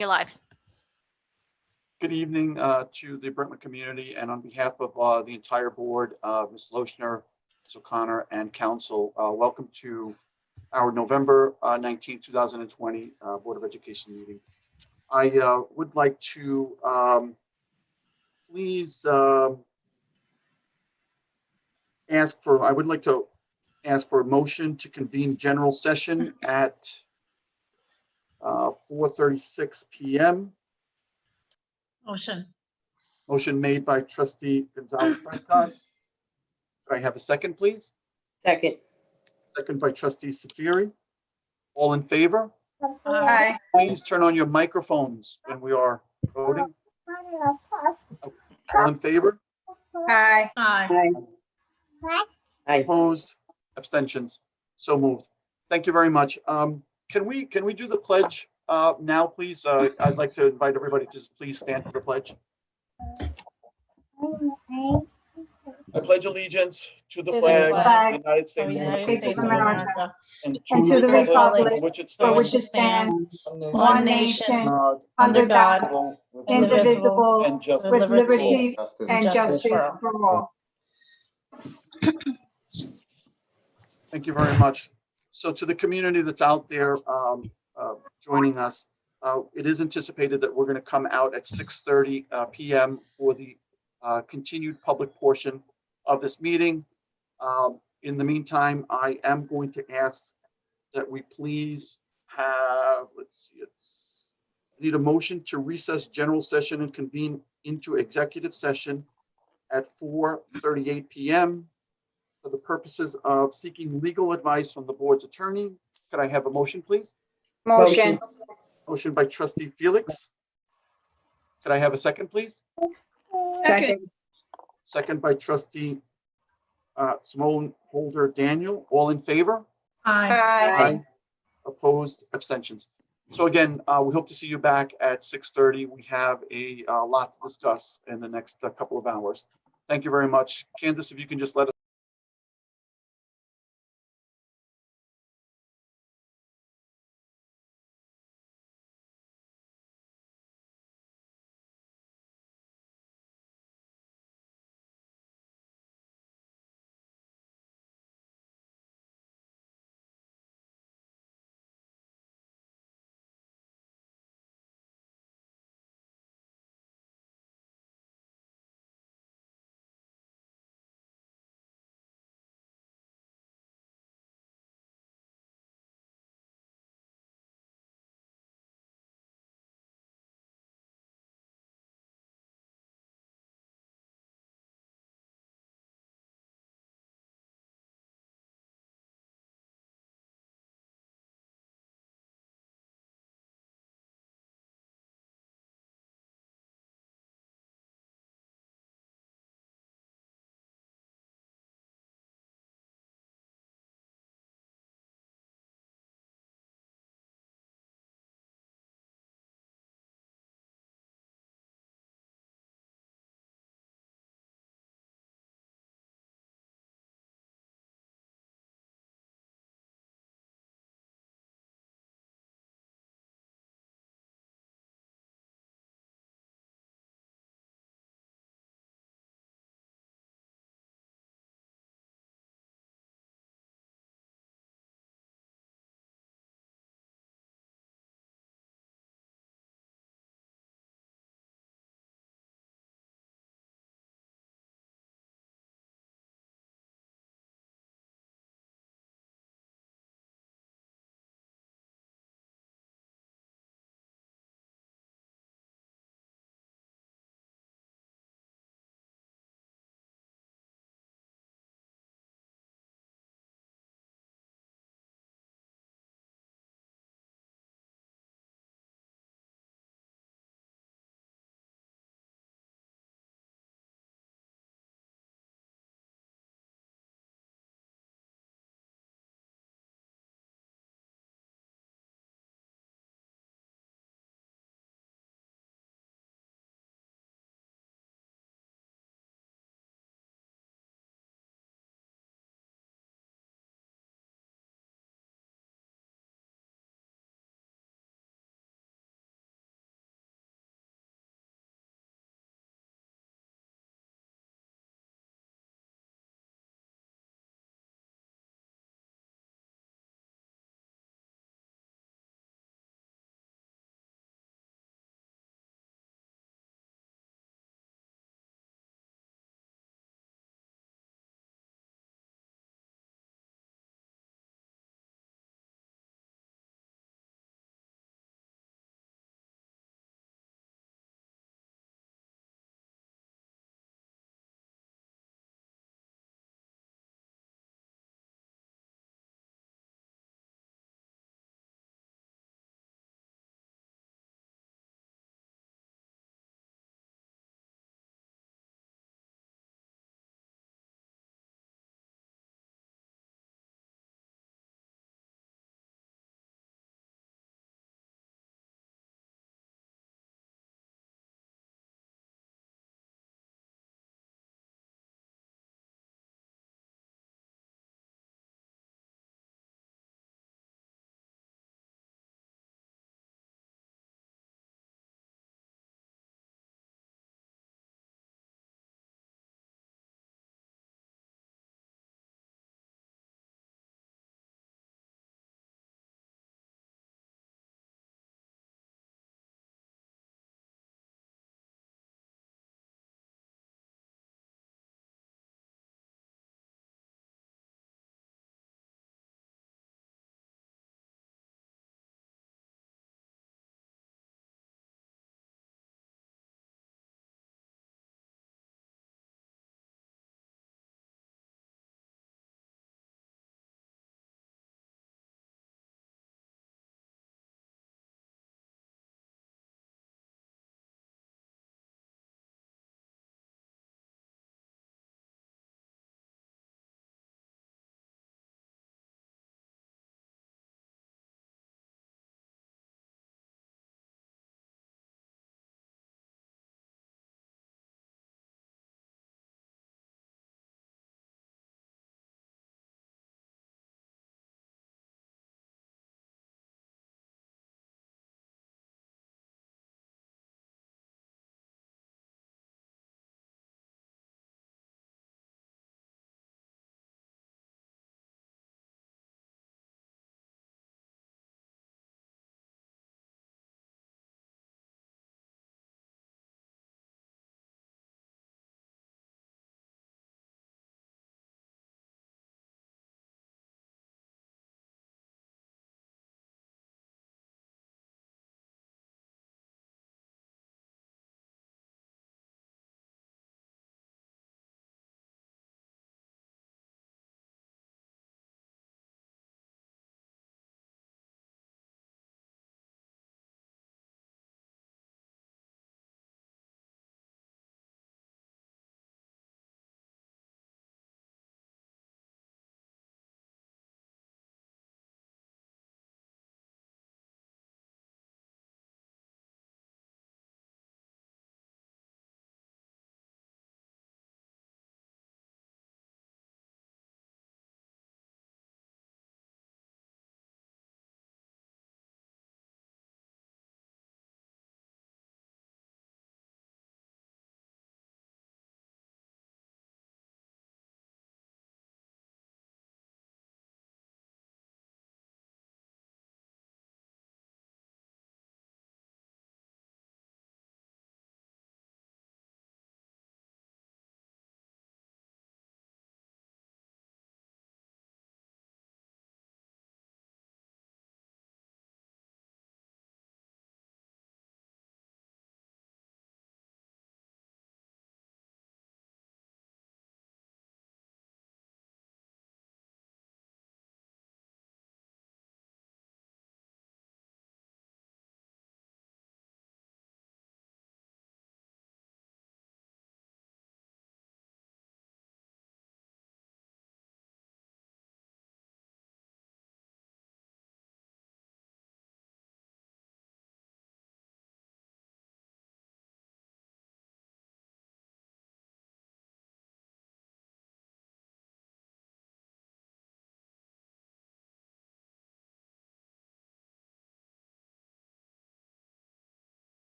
You're live. Good evening to the Brentwood community, and on behalf of the entire board, Ms. Lochner, Ms. O'Connor, and council, welcome to our November 19, 2020 Board of Education meeting. I would like to please ask for a motion to convene general session at 4:36 p.m. Motion. Motion made by trustee Gonzalez-Prescott. Could I have a second, please? Second. Second by trustee Safiri. All in favor? Aye. Please turn on your microphones when we are voting. All in favor? Aye. Aye. Aye. Opposed? Abstentions? So moved. Thank you very much. Can we do the pledge now, please? I'd like to invite everybody to just please stand for the pledge. I pledge allegiance to the flag of the United States of America and to the republic for which it stands, one nation, under God, indivisible, and justice with for all. liberty and justice for all. Thank you very much. So to the community that's out there joining us, it is anticipated that we're going to come out at 6:30 p.m. for the continued public portion of this meeting. In the meantime, I am going to ask that we please have, I need a motion to recess general session and convene into executive session at 4:38 p.m. for the purposes of seeking legal advice from the board's attorney. Could I have a motion, please? Motion. Motion by trustee Felix. Could I have a second, please? Second. Second by trustee Simone Holder Daniel. All in favor? Aye. Opposed? Abstentions? So again, we hope to see you back at 6:30. We have a lot to discuss in the next couple of hours. Thank you very much. Candace, if you can just let us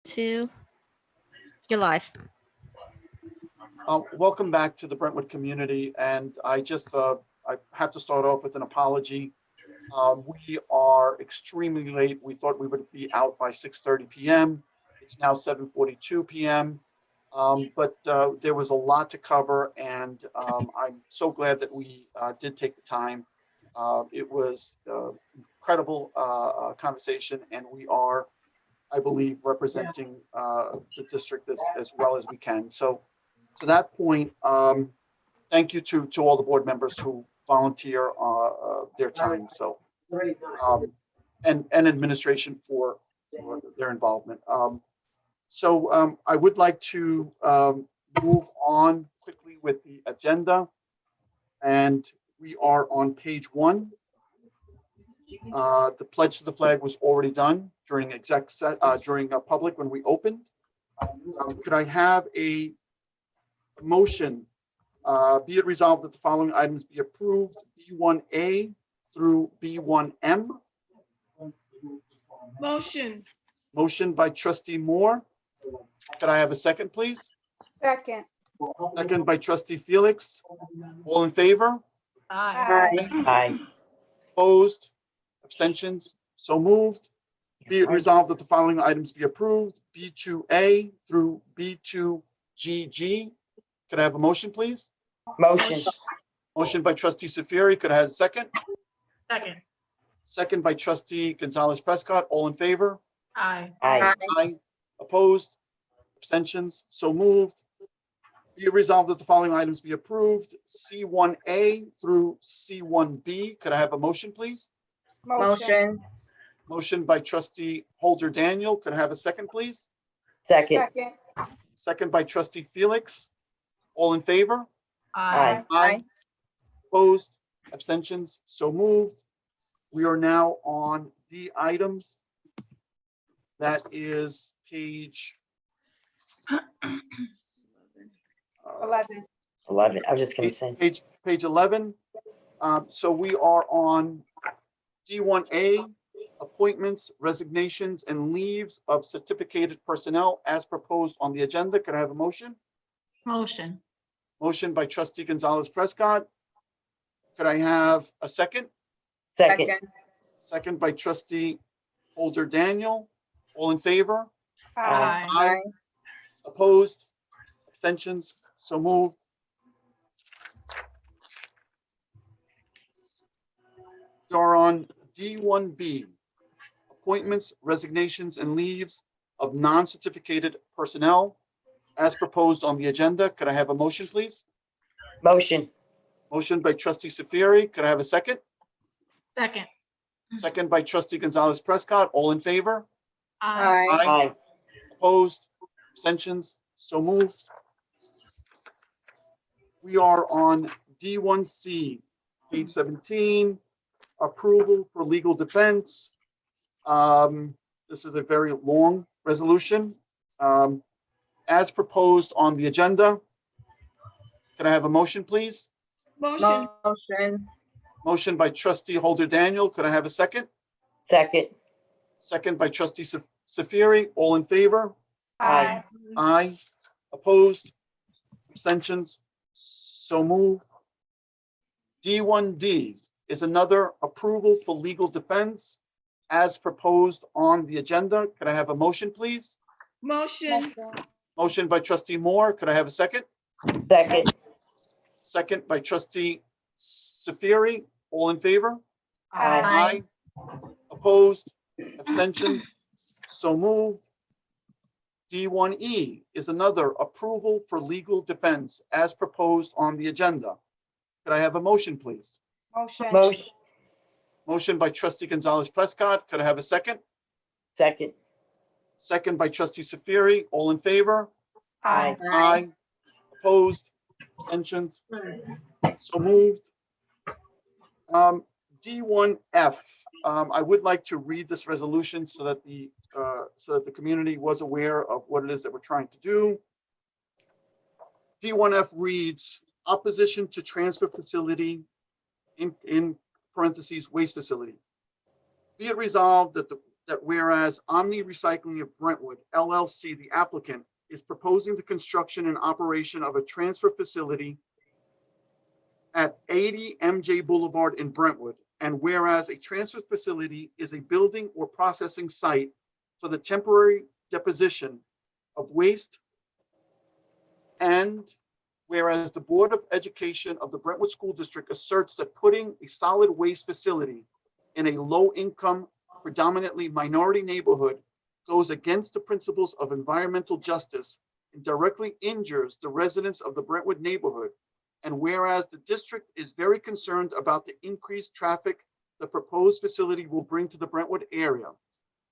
2. You're live. Welcome back to the Brentwood community, and I have to start off with an apology. We are extremely late. We thought we would be out by 6:30 p.m. It's now 7:42 p.m. But there was a lot to cover, and I'm so glad that we did take the time. It was incredible conversation, and we are, I believe, representing the district as well as we can. So to that point, thank you to all the board members who volunteer their time. So and administration for their involvement. I would like to move on quickly with the agenda, and we are on page 1. The pledge to the flag was already done during during a public when we opened. Could I have a motion? Be it resolved that the following items be approved: B1A through B1M. Motion. Motion by trustee Moore. Could I have a second, please? Second. Second by trustee Felix. All in favor? Aye. Aye. Opposed? Abstentions? So moved. Be it resolved that the following items be approved: B2A through B2GG. Could I have a motion, please? Motion. Motion by trustee Safiri. Could I have a second? Second. Second by trustee Gonzalez Prescott. All in favor? Aye. Aye. Aye. Opposed? Abstentions? So moved. Be it resolved that the following items be approved: C1A through C1B. Could I have a motion, please? Motion. Motion by trustee Holder Daniel. Could I have a second, please? Second. Second by trustee Felix. All in favor? Aye. Aye. Opposed? Abstentions? So moved. We are now on the items. That is page 11. 11. I was just going to say. page 11. So we are on D1A, appointments, resignations, and leaves of certificated personnel as proposed on the agenda. Could I have a motion? Motion. Motion by trustee Gonzalez Prescott. Could I have a second? Second. Second by trustee Holder Daniel. All in favor? Aye. Aye. Opposed? Abstentions? So moved. We are on D1B, appointments, resignations, and leaves of non-certificated personnel as proposed on the agenda. Could I have a motion, please? Motion. Motion by trustee Safiri. Could I have a second? Second. Second by trustee Gonzalez Prescott. All in favor? Aye. Aye. Opposed? Abstentions? So moved. We are on D1C, page 17, approval for legal defense. This is a very long resolution. As proposed on the agenda. Can I have a motion, please? Motion. Motion. Motion by trustee Holder Daniel. Could I have a second? Second. Second by trustee Safiri. All in favor? Aye. Aye. Opposed? Abstentions? So moved. D1D is another approval for legal defense as proposed on the agenda. Could I have a motion, please? Motion. Motion by trustee Moore. Could I have a second? Second. Second by trustee Safiri. All in favor? Aye. Opposed? Abstentions? So moved. D1E is another approval for legal defense as proposed on the agenda. Could I have a motion, please? Motion. Motion by trustee Gonzalez Prescott. Could I have a second? Second. Second by trustee Safiri. All in favor? Aye. Aye. Opposed? Abstentions? So moved. D1F. I would like to read this resolution so that the community was aware of what it is that we're trying to do. D1F reads opposition to transfer facility in parentheses waste facility. Be it resolved that that whereas Omni Recycling of Brentwood LLC, the applicant, is proposing the construction and operation of a transfer facility at 80 MJ Boulevard in Brentwood, and whereas a transfer facility is a building or processing site for the temporary deposition of waste, and whereas the Board of Education of the Brentwood School District asserts that putting a solid waste facility in a low-income, predominantly minority neighborhood goes against the principles of environmental justice and directly injures the residents of the Brentwood neighborhood. And whereas the district is very concerned about the increased traffic the proposed facility will bring to the Brentwood area,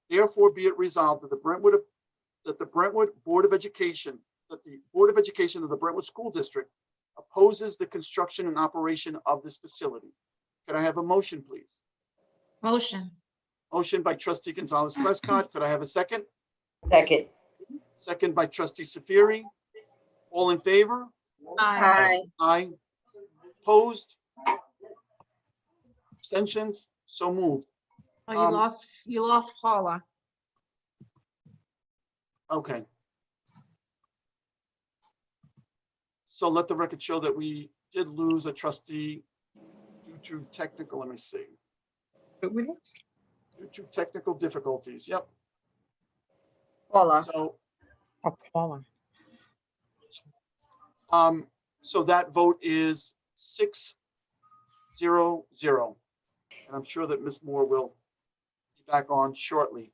therefore be it resolved that the Brentwood Board of Education, that the Board of Education of the Brentwood School District opposes the construction and operation of this facility. Could I have a motion, please? Motion. Motion by trustee Gonzalez Prescott. Could I have a second? Second. Second by trustee Safiri. All in favor? Aye. Aye. Opposed? Abstentions? So moved. Oh, you Um, lost Paula. Okay. So let the record show that we did lose a trustee due to technical, let me see, due to technical difficulties. Yep. Paula. So, Paula. so that vote is 6-0-0. And I'm sure that Ms. Moore will be back on shortly.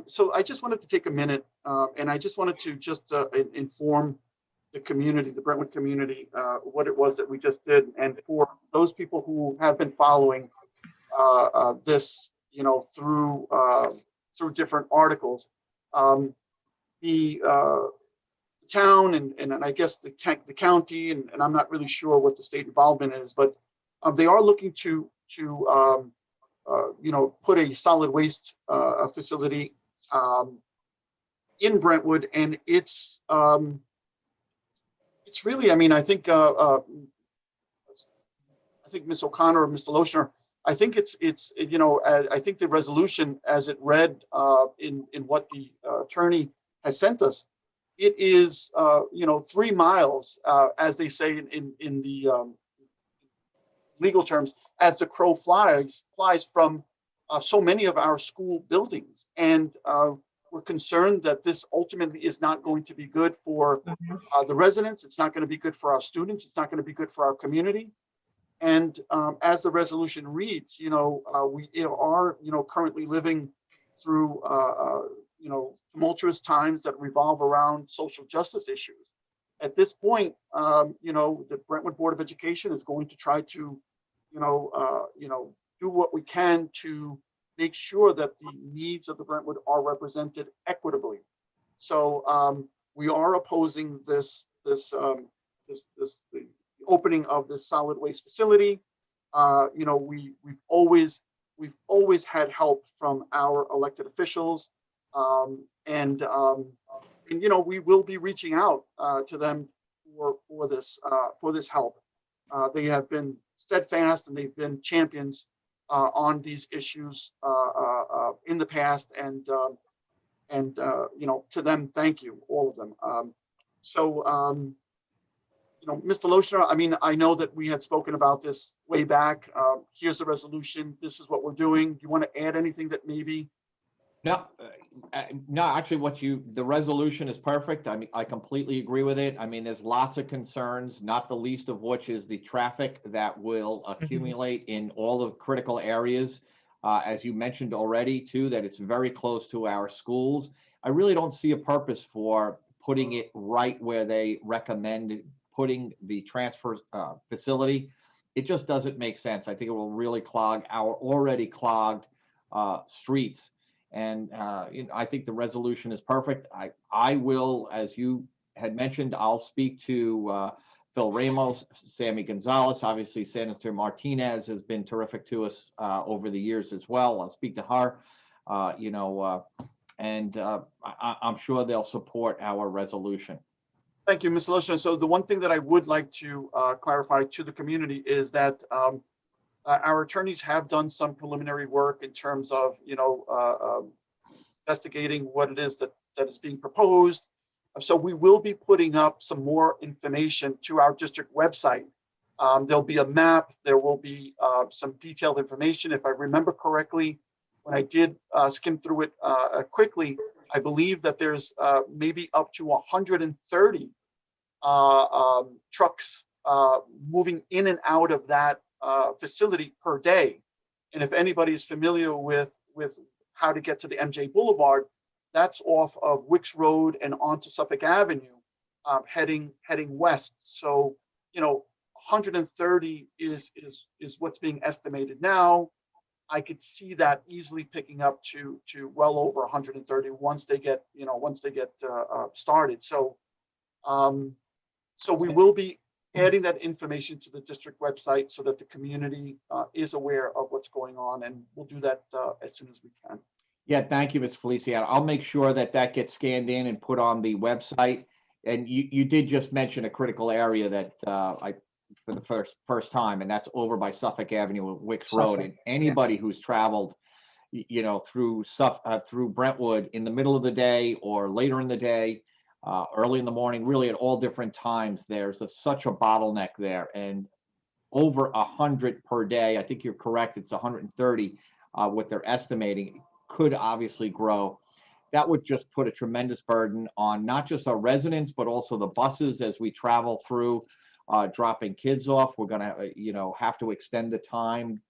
So I just wanted to take a minute and I just wanted to just inform the community, the Brentwood community, what it was that we just did. And for those people who have been following this, you know, through different articles, the town and I guess the county, and I'm not really sure what the state involvement is, but they are looking to you know, put a solid waste facility in Brentwood, and it's really, I mean, I think Ms. O'Connor or Mr. Lochner, I think it's you know, I think the resolution as it read in what the attorney has sent us, it is you know, 3 miles as they say in the legal terms, as the crow flies from so many of our school buildings. And we're concerned that this ultimately is not going to be good for the residents. It's not going to be good for our students. It's not going to be good for our community. And as the resolution reads, you know, we are, you know, currently living through, you know, tumultuous times that revolve around social justice issues. At this point, you know, the Brentwood Board of Education is going to try to, you know, do what we can to make sure that the needs of the Brentwood are represented equitably. So we are opposing the opening of this solid waste facility. You know, we've always had help from our elected officials, and you know, we will be reaching out to them for this help. They have been steadfast and they've been champions on these issues in the past, and you know, to them, thank you, all of them. You know, Mr. Lochner, I mean, I know that we had spoken about this way back. Here's the resolution. This is what we're doing. Do you want to add anything that maybe? No, no, actually the resolution is perfect. I mean, I completely agree with it. I mean, there's lots of concerns, not the least of which is the traffic that will accumulate in all the critical areas. As you mentioned already too, that it's very close to our schools. I really don't see a purpose for putting it right where they recommend putting the transfer facility. It just doesn't make sense. I think it will really clog our already clogged streets. And you know, I think the resolution is perfect. I will, as you had mentioned, I'll speak to Phil Ramos, Sammy Gonzalez. Obviously, Senator Martinez has been terrific to us over the years as well. I'll speak to her, you know, and I'm sure they'll support our resolution. Thank you, Ms. Lochner. So the one thing that I would like to clarify to the community is that our attorneys have done some preliminary work in terms of, you know, investigating what it is that is being proposed. So we will be putting up some more information to our district website. There'll be a map, there will be some detailed information. If I remember correctly, when I did skim through it quickly, I believe that there's maybe up to 130 trucks moving in and out of that facility per day. And if anybody is familiar with how to get to the MJ Boulevard, that's off of Wicks Road and onto Suffolk Avenue, heading west. So, 130 is what's being estimated now. I could see that easily picking up to well over 130 once they get started. So, so we will be adding that information to the district website so that the community is aware of what's going on, and we'll do that as soon as we can. Yeah, thank you, Ms. Feliciano. I'll make sure that gets scanned in and put on the website. And you did just mention a critical area that for the first time, and that's over by Suffolk Avenue, Wicks Road. And anybody who's traveled, through Brentwood in the middle of the day or later in the day, early in the morning, really at all different times, there's such a bottleneck there, and over 100 per day. I think you're correct. It's 130, what they're estimating. Could obviously grow. That would just put a tremendous burden on not just our residents, but also the buses as we travel through, dropping kids off. We're going to, have to extend the time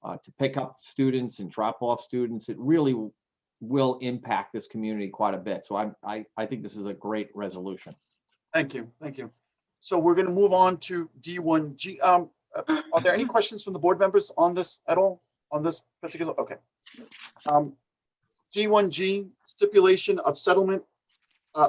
to pick up students and drop off students. It really will impact this community quite a bit. So I think this is a great resolution. Thank you. So we're going to move on to D1G. Are there any questions from the board members on this at all? On this particular? Okay. D1G, stipulation of settlement.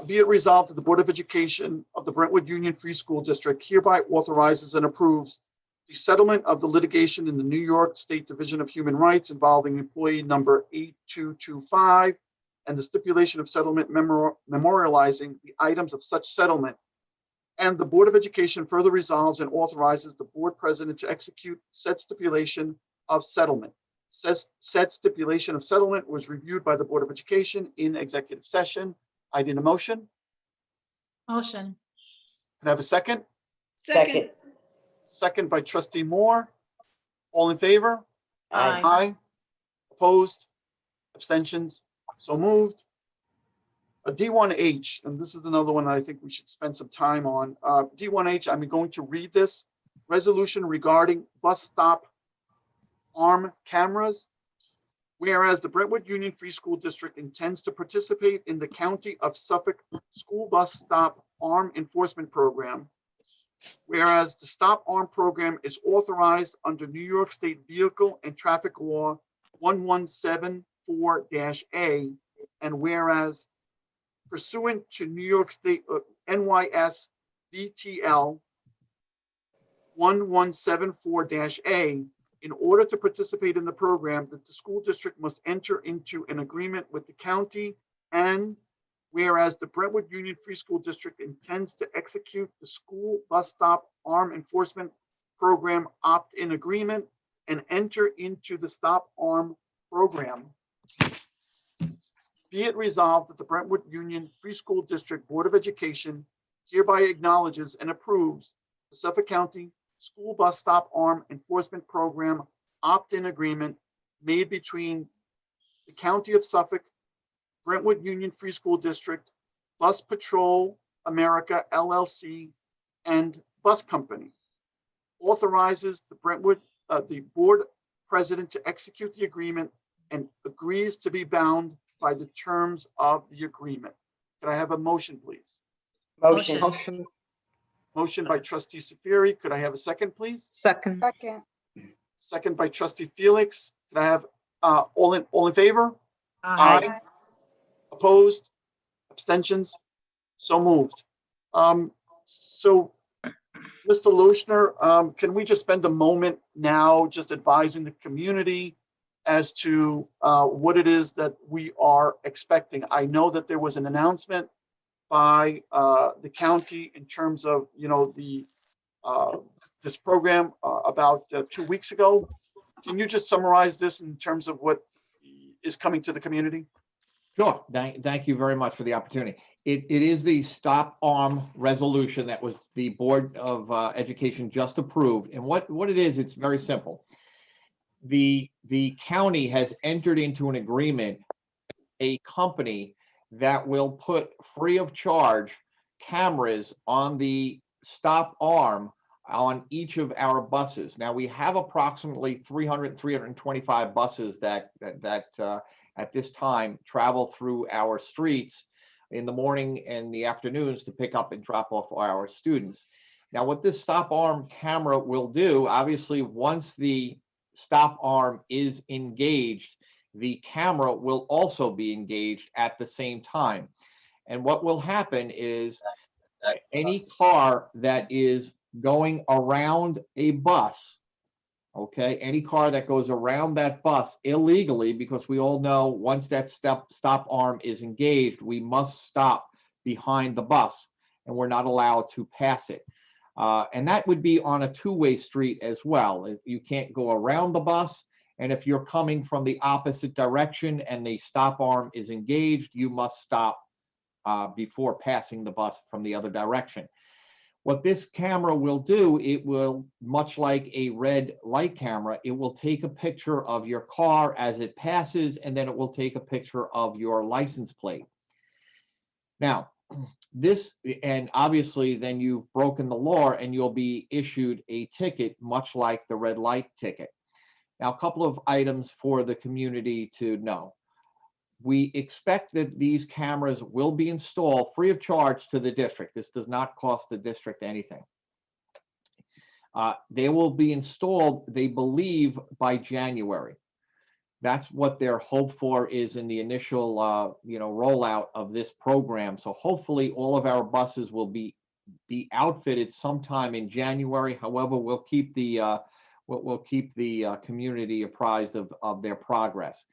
Be it resolved that the Board of Education of the Brentwood Union Free School District hereby authorizes and approves the settlement of the litigation in the New York State Division of Human Rights involving employee number 8225 and the stipulation of settlement memorializing the items of such settlement. And the Board of Education further resolves and authorizes the board president to execute said stipulation of settlement. Said stipulation of settlement was reviewed by the Board of Education in executive session. I need a motion. Motion. Can I have a second? Second. Second by trustee Moore. All in favor? Aye. Aye. Opposed? Abstentions? So moved. A D1H, and this is another one I think we should spend some time on. D1H, I'm going to read this. Resolution regarding bus stop arm cameras. Whereas the Brentwood Union Free School District intends to participate in the County of Suffolk School Bus Stop Arm Enforcement Program. Whereas the Stop Arm Program is authorized under New York State Vehicle and Traffic Law 1174-A, and whereas pursuant to New York State NYS VTL 1174-A, in order to participate in the program, that the school district must enter into an agreement with the county, and whereas the Brentwood Union Free School District intends to execute the school bus stop arm enforcement program opt-in agreement and enter into the stop arm program. Be it resolved that the Brentwood Union Free School District Board of Education hereby acknowledges and approves the Suffolk County School Bus Stop Arm Enforcement Program opt-in agreement made between the County of Suffolk, Brentwood Union Free School District, Bus Patrol America LLC, and Bus Company. Authorizes the the board president to execute the agreement and agrees to be bound by the terms of the agreement. Can I have a motion, please? Motion. Motion by trustee Safiri. Could I have a second, please? Second. Second. Second by trustee Felix. Could I have all in favor? Aye. Opposed? Abstentions? So moved. So, Mr. Lochner, can we just spend a moment now just advising the community as to what it is that we are expecting? I know that there was an announcement by the county in terms of, this program about 2 weeks ago. Can you just summarize this in terms of what is coming to the community? Sure. Thank you very much for the opportunity. It is the stop arm resolution that was the Board of Education just approved. And what it is, it's very simple. The county has entered into an agreement, a company that will put free of charge cameras on the stop arm on each of our buses. Now, we have approximately 325 buses that at this time travel through our streets in the morning and the afternoons to pick up and drop off our students. Now, what this stop arm camera will do, obviously, once the stop arm is engaged, the camera will also be engaged at the same time. And what will happen is any car that is going around a bus, okay, any car that goes around that bus illegally, because we all know once that stop arm is engaged, we must stop behind the bus and we're not allowed to pass it. And that would be on a two-way street as well. You can't go around the bus. And if you're coming from the opposite direction and the stop arm is engaged, you must stop before passing the bus from the other direction. What this camera will do, it will, much like a red light camera, it will take a picture of your car as it passes, and then it will take a picture of your license plate. Now, this, and obviously then you've broken the law and you'll be issued a ticket, much like the red light ticket. Now, a couple of items for the community to know. We expect that these cameras will be installed free of charge to the district. This does not cost the district anything. They will be installed, they believe, by January. That's what their hope for is in the initial, rollout of this program. So hopefully all of our buses will be outfitted sometime in January. However, we'll keep the community apprised of their progress.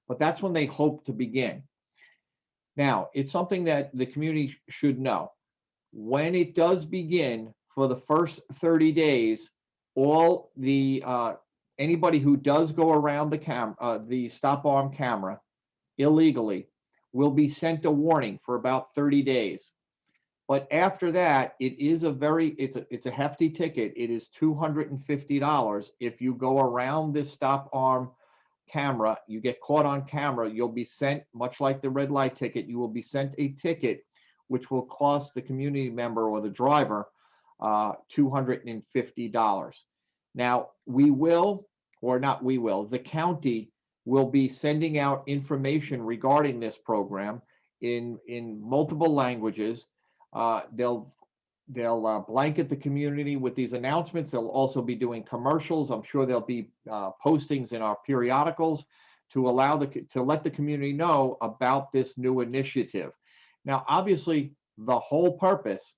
But that's when they hope to begin. Now, it's something that the community should know. When it does begin, for the first 30 days, all the anybody who does go around the stop arm camera illegally will be sent a warning for about 30 days. But after that, it's a hefty ticket. It is $250 if you go around this stop arm camera. You get caught on camera, you'll be sent, much like the red light ticket, you will be sent a ticket which will cost the community member or the driver $250. Now, the county will be sending out information regarding this program in multiple languages. They'll blanket the community with these announcements. They'll also be doing commercials. I'm sure there'll be postings in our periodicals to let the community know about this new initiative. Now, obviously, the whole purpose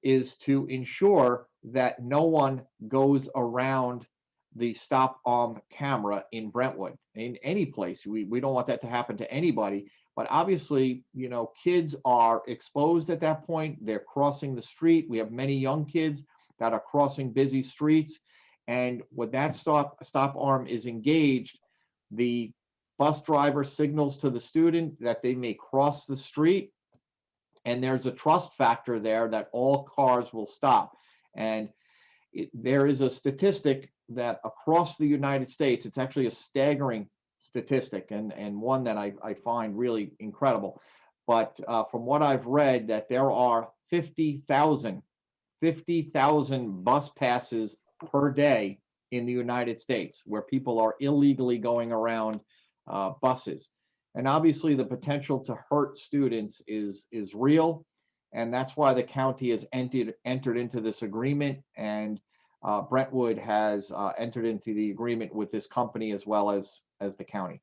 is to ensure that no one goes around the stop arm camera in Brentwood, in any place. We don't want that to happen to anybody. But obviously, kids are exposed at that point. They're crossing the street. We have many young kids that are crossing busy streets. And when that stop arm is engaged, the bus driver signals to the student that they may cross the street. And there's a trust factor there that all cars will stop. And there is a statistic that across the United States, it's actually a staggering statistic and one that I find really incredible. But from what I've read, that there are 50,000 bus passes per day in the United States where people are illegally going around buses. And obviously the potential to hurt students is real. And that's why the county has entered into this agreement, and Brentwood has entered into the agreement with this company as well as the county.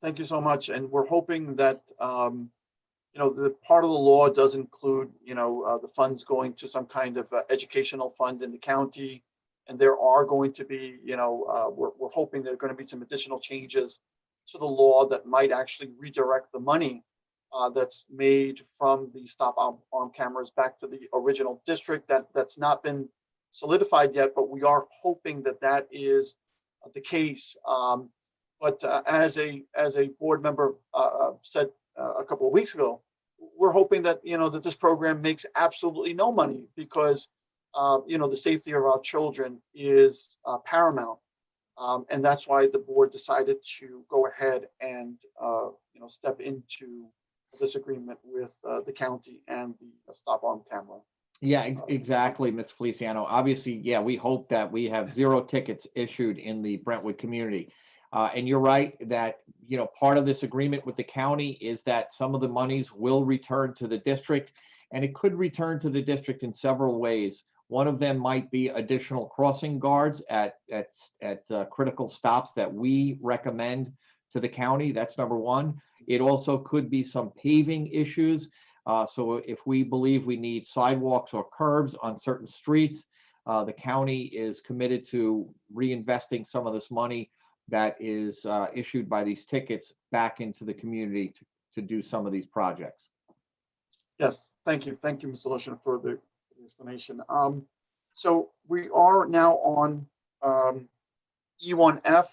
Thank you so much. And we're hoping that, the part of the law does include, the funds going to some kind of educational fund in the county. And there are going to be, we're hoping there are going to be some additional changes to the law that might actually redirect the money that's made from the stop arm cameras back to the original district. That's not been solidified yet, but we are hoping that is the case. But as a board member said a couple of weeks ago, we're hoping that, that this program makes absolutely no money because, the safety of our children is paramount. And that's why the board decided to go ahead and, step into this agreement with the county and the stop arm camera. Yeah, exactly, Ms. Feliciano. Obviously, yeah, we hope that we have 0 tickets issued in the Brentwood community. And you're right that, part of this agreement with the county is that some of the monies will return to the district, and it could return to the district in several ways. One of them might be additional crossing guards at critical stops that we recommend to the county. That's number one. It also could be some paving issues. So if we believe we need sidewalks or curbs on certain streets, the county is committed to reinvesting some of this money that is issued by these tickets back into the community to do some of these projects. Yes, thank you. Thank you, Mr. Lucian, for the explanation. So we are now on E1F,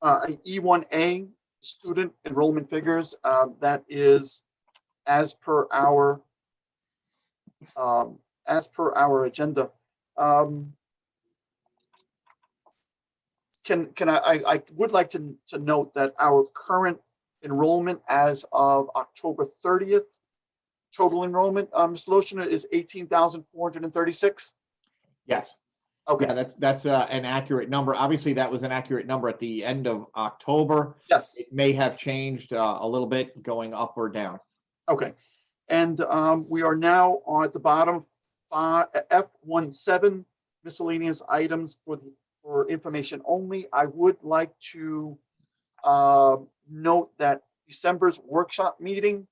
E1A, student enrollment figures. That is as per our agenda. I would like to note that our current enrollment as of October 30th, total enrollment, Mr. Loshina, is 18,436. Yes. Okay. Yeah, that's an accurate number. Obviously, that was an accurate number at the end of October. Yes. It may have changed a little bit going up or down. Okay. And we are now at the bottom, F17, miscellaneous items for information only. I would like to note that December's workshop meeting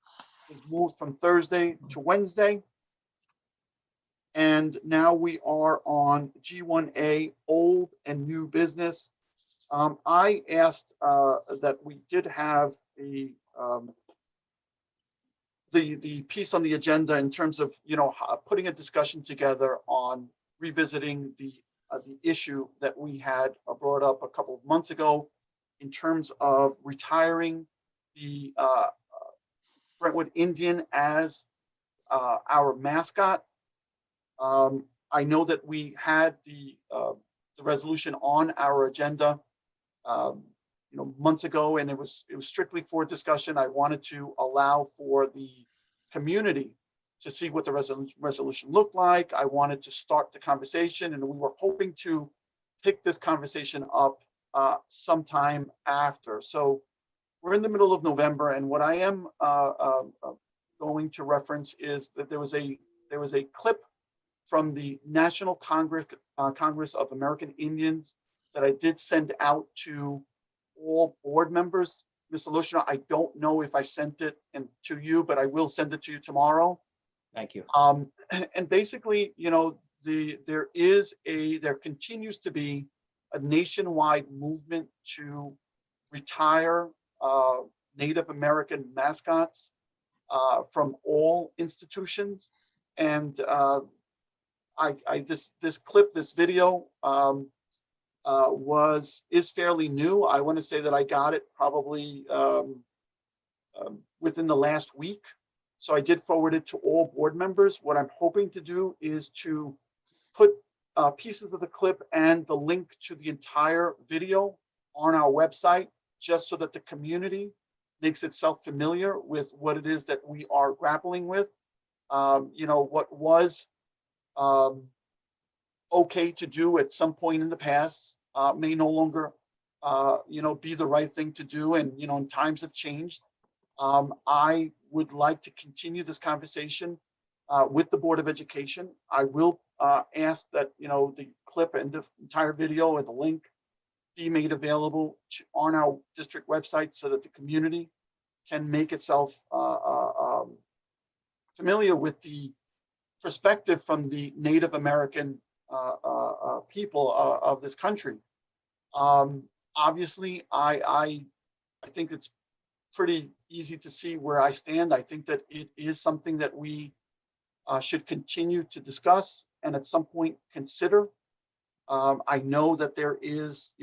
was moved from Thursday to Wednesday. And now we are on G1A, old and new business. I asked that we did have the piece on the agenda in terms of, putting a discussion together on revisiting the issue that we had brought up a couple of months ago in terms of retiring the Brentwood Indian as our mascot. I know that we had the resolution on our agenda, months ago, and it was strictly for discussion. I wanted to allow for the community to see what the resolution looked like. I wanted to start the conversation, and we were hoping to pick this conversation up sometime after. So we're in the middle of November, and what I am going to reference is that there was a clip from the National Congress of American Indians that I did send out to all board members. Mr. Lushna, I don't know if I sent it to you, but I will send it to you tomorrow. Thank you. And basically, there continues to be a nationwide movement to retire Native American mascots from all institutions. And this clip, this video, is fairly new. I want to say that I got it probably within the last week. So I did forward it to all board members. What I'm hoping to do is to put pieces of the clip and the link to the entire video on our website, just so that the community makes itself familiar with what it is that we are grappling with. What was okay to do at some point in the past may no longer, be the right thing to do. And, times have changed. I would like to continue this conversation with the Board of Education. I will ask that, the clip and the entire video and the link be made available on our district website so that the community can make itself familiar with the perspective from the Native American people of this country. Obviously, I think it's pretty easy to see where I stand. I think that it is something that we should continue to discuss and at some point consider. I know that there is,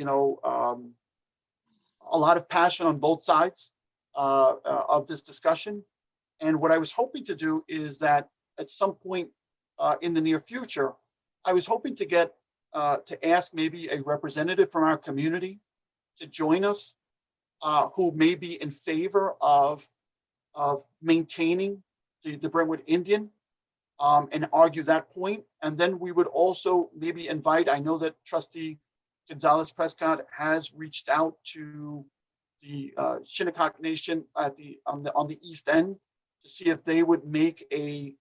a lot of passion on both sides of this discussion. And what I was hoping to do is that at some point in the near future, I was hoping to get to ask maybe a representative from our community to join us, who may be in favor of maintaining the Brentwood Indian, and argue that point. And then we would also maybe invite, I know that Trustee Gonzalez Prescott has reached out to the Shinnecock Nation at on the East End to see if they would make a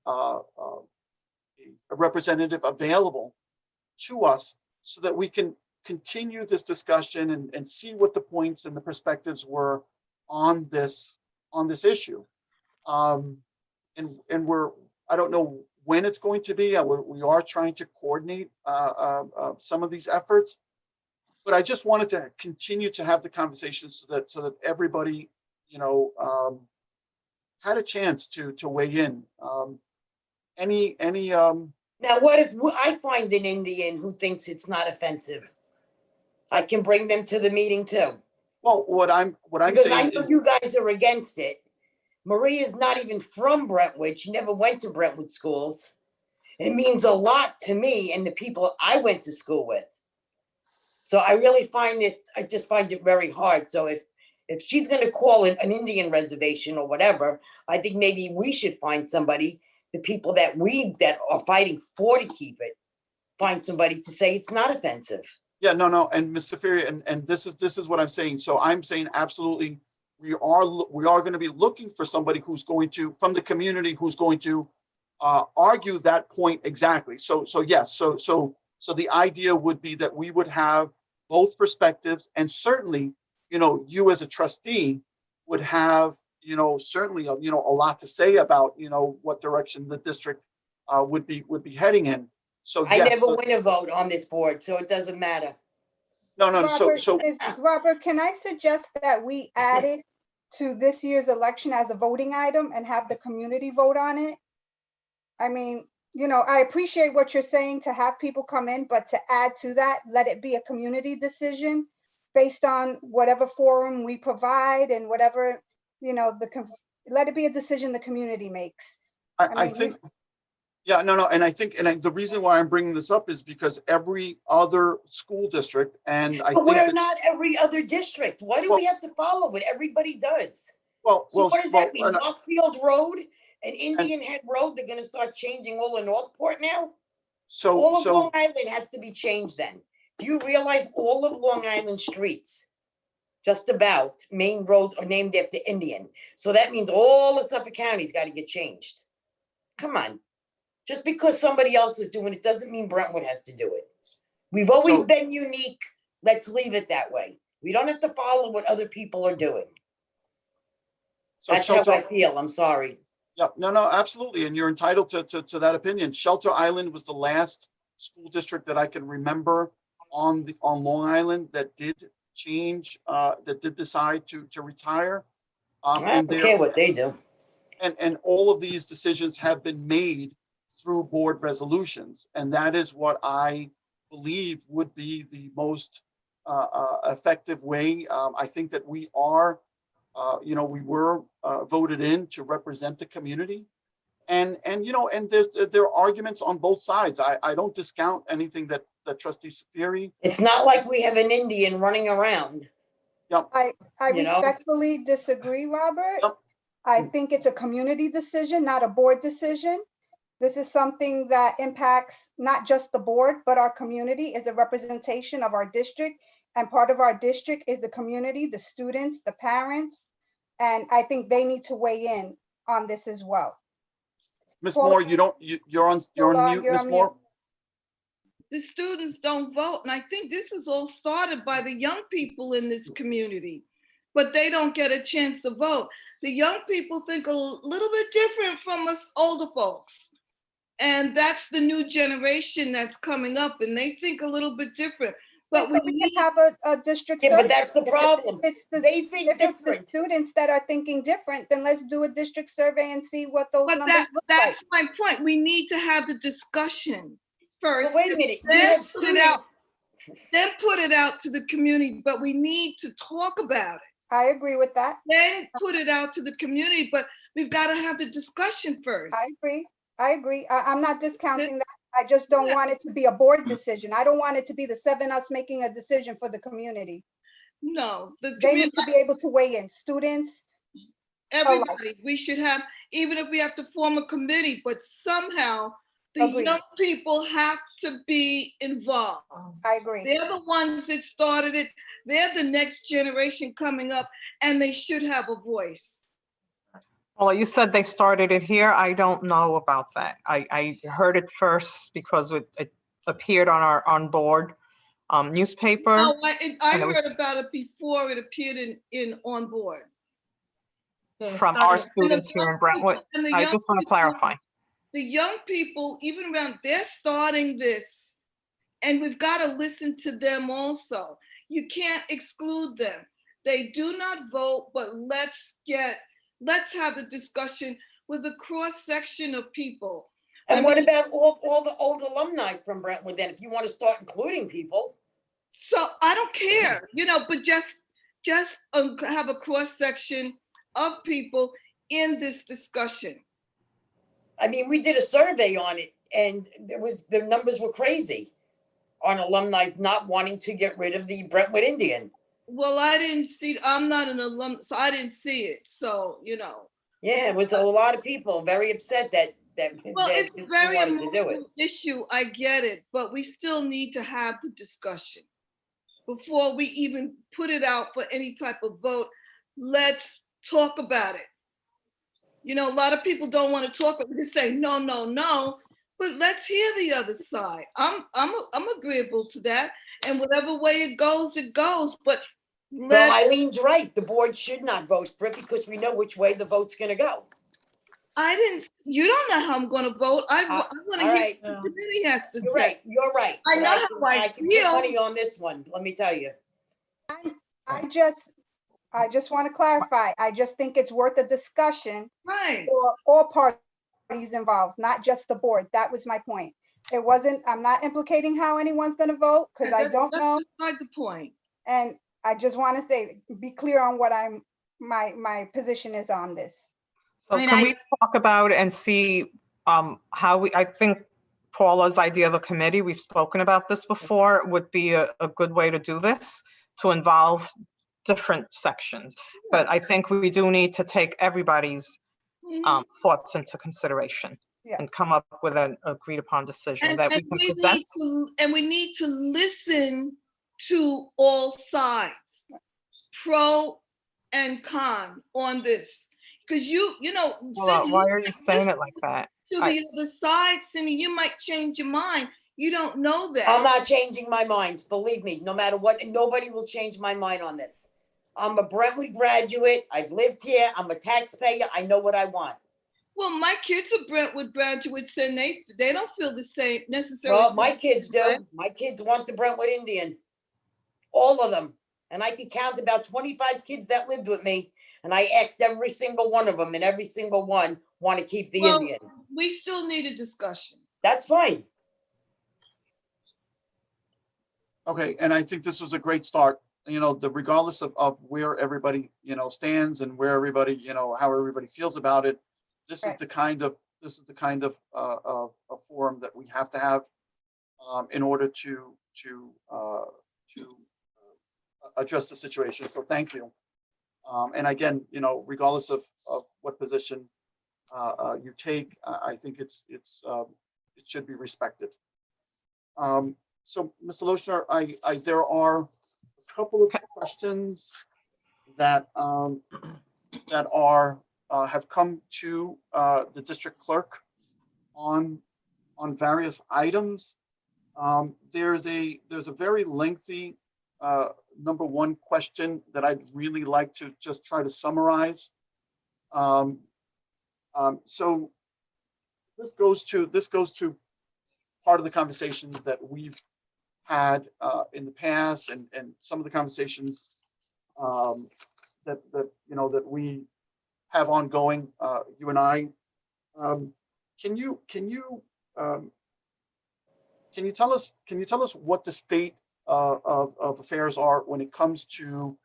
representative available to us so that we can continue this discussion and see what the points and the perspectives were on this issue. And we're, I don't know when it's going to be. We are trying to coordinate some of these efforts, but I just wanted to continue to have the conversation so that everybody, you know, had a chance to weigh in. Now, what if I find an Indian who thinks it's not offensive? I can bring them to the meeting too. Well, what I'm Because I saying know is, you guys are against it. Marie is not even from Brentwood. She never went to Brentwood schools. It means a lot to me and the people I went to school with. So I really find this, I just find it very hard. So if she's going to call it an Indian reservation or whatever, I think maybe we should find somebody, the people that are fighting for to keep it, find somebody to say it's not offensive. yeah, no, and Ms. Safiri, and this is what I'm saying. So I'm saying absolutely, we are going to be looking for somebody who's going to, from the community, who's going to argue that point exactly. So yes, so the idea would be that we would have both perspectives, and certainly, you know, you as a trustee would have, you know, certainly, you know, a lot to say about, you know, what direction the district would be heading in. So I yes, never win a vote on this board, so it doesn't matter. no, Robert, so Robert, can I suggest that we add it to this year's election as a voting item and have the community vote on it? I mean, you know, I appreciate what you're saying to have people come in, but to add to that, let it be a community decision based on whatever forum we provide and whatever, you know, let it be a decision the community makes. I think, yeah, no, and I think, the reason why I'm bringing this up is because every other school district, and I But think we're not every other district. Why do we have to follow what everybody does? So what does that mean? Lockfield Road and Indian Head Road, they're gonna start changing all of Northport now? All of Long Island has to be changed then. Do you realize all of Long Island streets, just about main roads, are named after Indian? So that means all of Suffolk County's got to get changed. Come on. Just because somebody else is doing it doesn't mean Brentwood has to do it. We've always been unique. Let's leave it that way. We don't have to follow what other people are doing. That's how I feel. I'm sorry. Yeah, no, absolutely. And you're entitled to that opinion. Shelter Island was the last school district that I can remember on Long Island that did change, that did decide to retire. I don't care what they do. And all of these decisions have been made through board resolutions. And that is what I believe would be the most effective way. I think that we are, you know, we were voted in to represent the community. And you know, and there are arguments on both sides. I don't discount anything that Trustee Safiri. It's not like we have an Indian running around. Yep. I respectfully disagree, Robert. Yep. I think it's a community decision, not a board decision. This is something that impacts not just the board, but our community is a representation of our district. And part of our district is the community, the students, the parents. And I think they need to weigh in on this as well. Ms. Moore, you're on mute, Ms. Moore. The students don't vote. And I think this is all started by the young people in this community, but they don't get a chance to vote. The young people think a little bit different from us older folks. And that's the new generation that's coming up, and they think a little bit different. But so we can have a district. Yeah, but that's the problem. If it's the students that are thinking different, then let's do a district survey and see what those numbers look like. That's my point. We need to have the discussion first. But wait a minute. You have students then put it out to the community, but we need to talk about it. I agree with that. Then put it out to the community, but we've got to have the discussion first. I agree. I agree. I'm not discounting that. I just don't want it to be a board decision. I don't want it to be the 7 us making a decision for the community. No, the They need community, to be able to weigh in. Students, everybody, we should have, even if we have to form a committee, but somehow the Agreed. young people have to be involved. I agree. They're the ones that started it. They're the next generation coming up, and they should have a voice. Well, you said they started it here. I don't know about that. I heard it first because it appeared on our on-board newspaper. No, I And it was- heard about it before it appeared in On Board. From our students here in Brentwood. And the I young just want to people- clarify. The young people, even around, they're starting this, and we've got to listen to them also. You can't exclude them. They do not vote, but let's have the discussion with a cross section of people. And what about all the old alumni from Brentwood then, if you want to start including people? So I don't care, but just have a cross section of people in this discussion. I mean, we did a survey on it and the numbers were crazy on alumni not wanting to get rid of the Brentwood Indian. Well, I didn't see, I'm not an alum, so I didn't see it. So, Yeah, it was a lot of people very upset that Well, it's a very wanted to do it. emotional issue. I get it, but we still need to have the discussion before we even put it out for any type of vote. Let's talk about it. A lot of people don't want to talk, but they say no, no, no. But let's hear the other side. I'm agreeable to that, and whatever way it goes, it goes. But Well, Eileen's right. The board should not vote for it because we know which way the vote's going to go. You don't know how I'm going to vote. I want to hear right. what the committee has to You're say. right. You're right. I But know how I can put feel. money on this one. Let me tell you. I just want to clarify. I just think it's worth a discussion Right. for all parties involved, not just the board. That was my point. I'm not implicating how anyone's going to vote because I don't know. That's beside the point. And I just want to be clear on what my position is on this. So can we talk about and see how I think Paula's idea of a committee, we've spoken about this before, would be a good way to do this, to involve different sections. But I think we do need to take everybody's thoughts into consideration and come up with an agreed upon decision that we can present. We need to listen to all sides, pro and con on this. Because Well, why are you saying it like that? To the other side, Cindy, you might change your mind. You don't know that. I'm not changing my mind. Believe me, no matter what, and nobody will change my mind on this. I'm a Brentwood graduate. I've lived here. I'm a taxpayer. I know what I want. Well, my kids are Brentwood graduates and they don't feel the same necessarily. Well, my kids do. My kids want the Brentwood Indian. All of them. And I could count about 25 kids that lived with me. And I asked every single one of them, and every single one want to keep the Indian. We still need a discussion. That's fine. Okay, and I think this was a great start, regardless of where everybody, stands and where everybody, how everybody feels about it. This is the kind of forum that we have to have in order to address the situation. So thank you. And again, regardless of what position you take, I think it should be respected. So, Mr. Lochner, there are a couple of questions that have come to the district clerk on various items. There's a very lengthy number one question that I'd really like to just try to summarize. So this goes to part of the conversations that we've had in the past, and some of the conversations that we have ongoing, you and I. Can you tell us what the state of affairs are when it comes to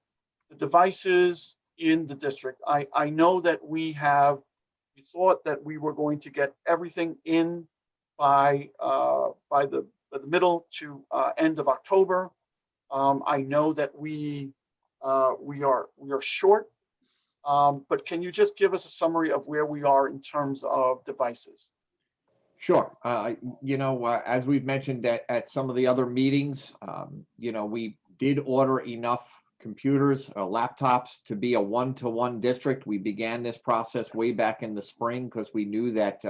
the devices in the district. I know that we thought that we were going to get everything in by the middle to end of October. I know that we are short, but can you just give us a summary of where we are in terms of devices? Sure. As we've mentioned at some of the other meetings, we did order enough computers or laptops to be a one-to-one district. We began this process way back in the spring because we knew that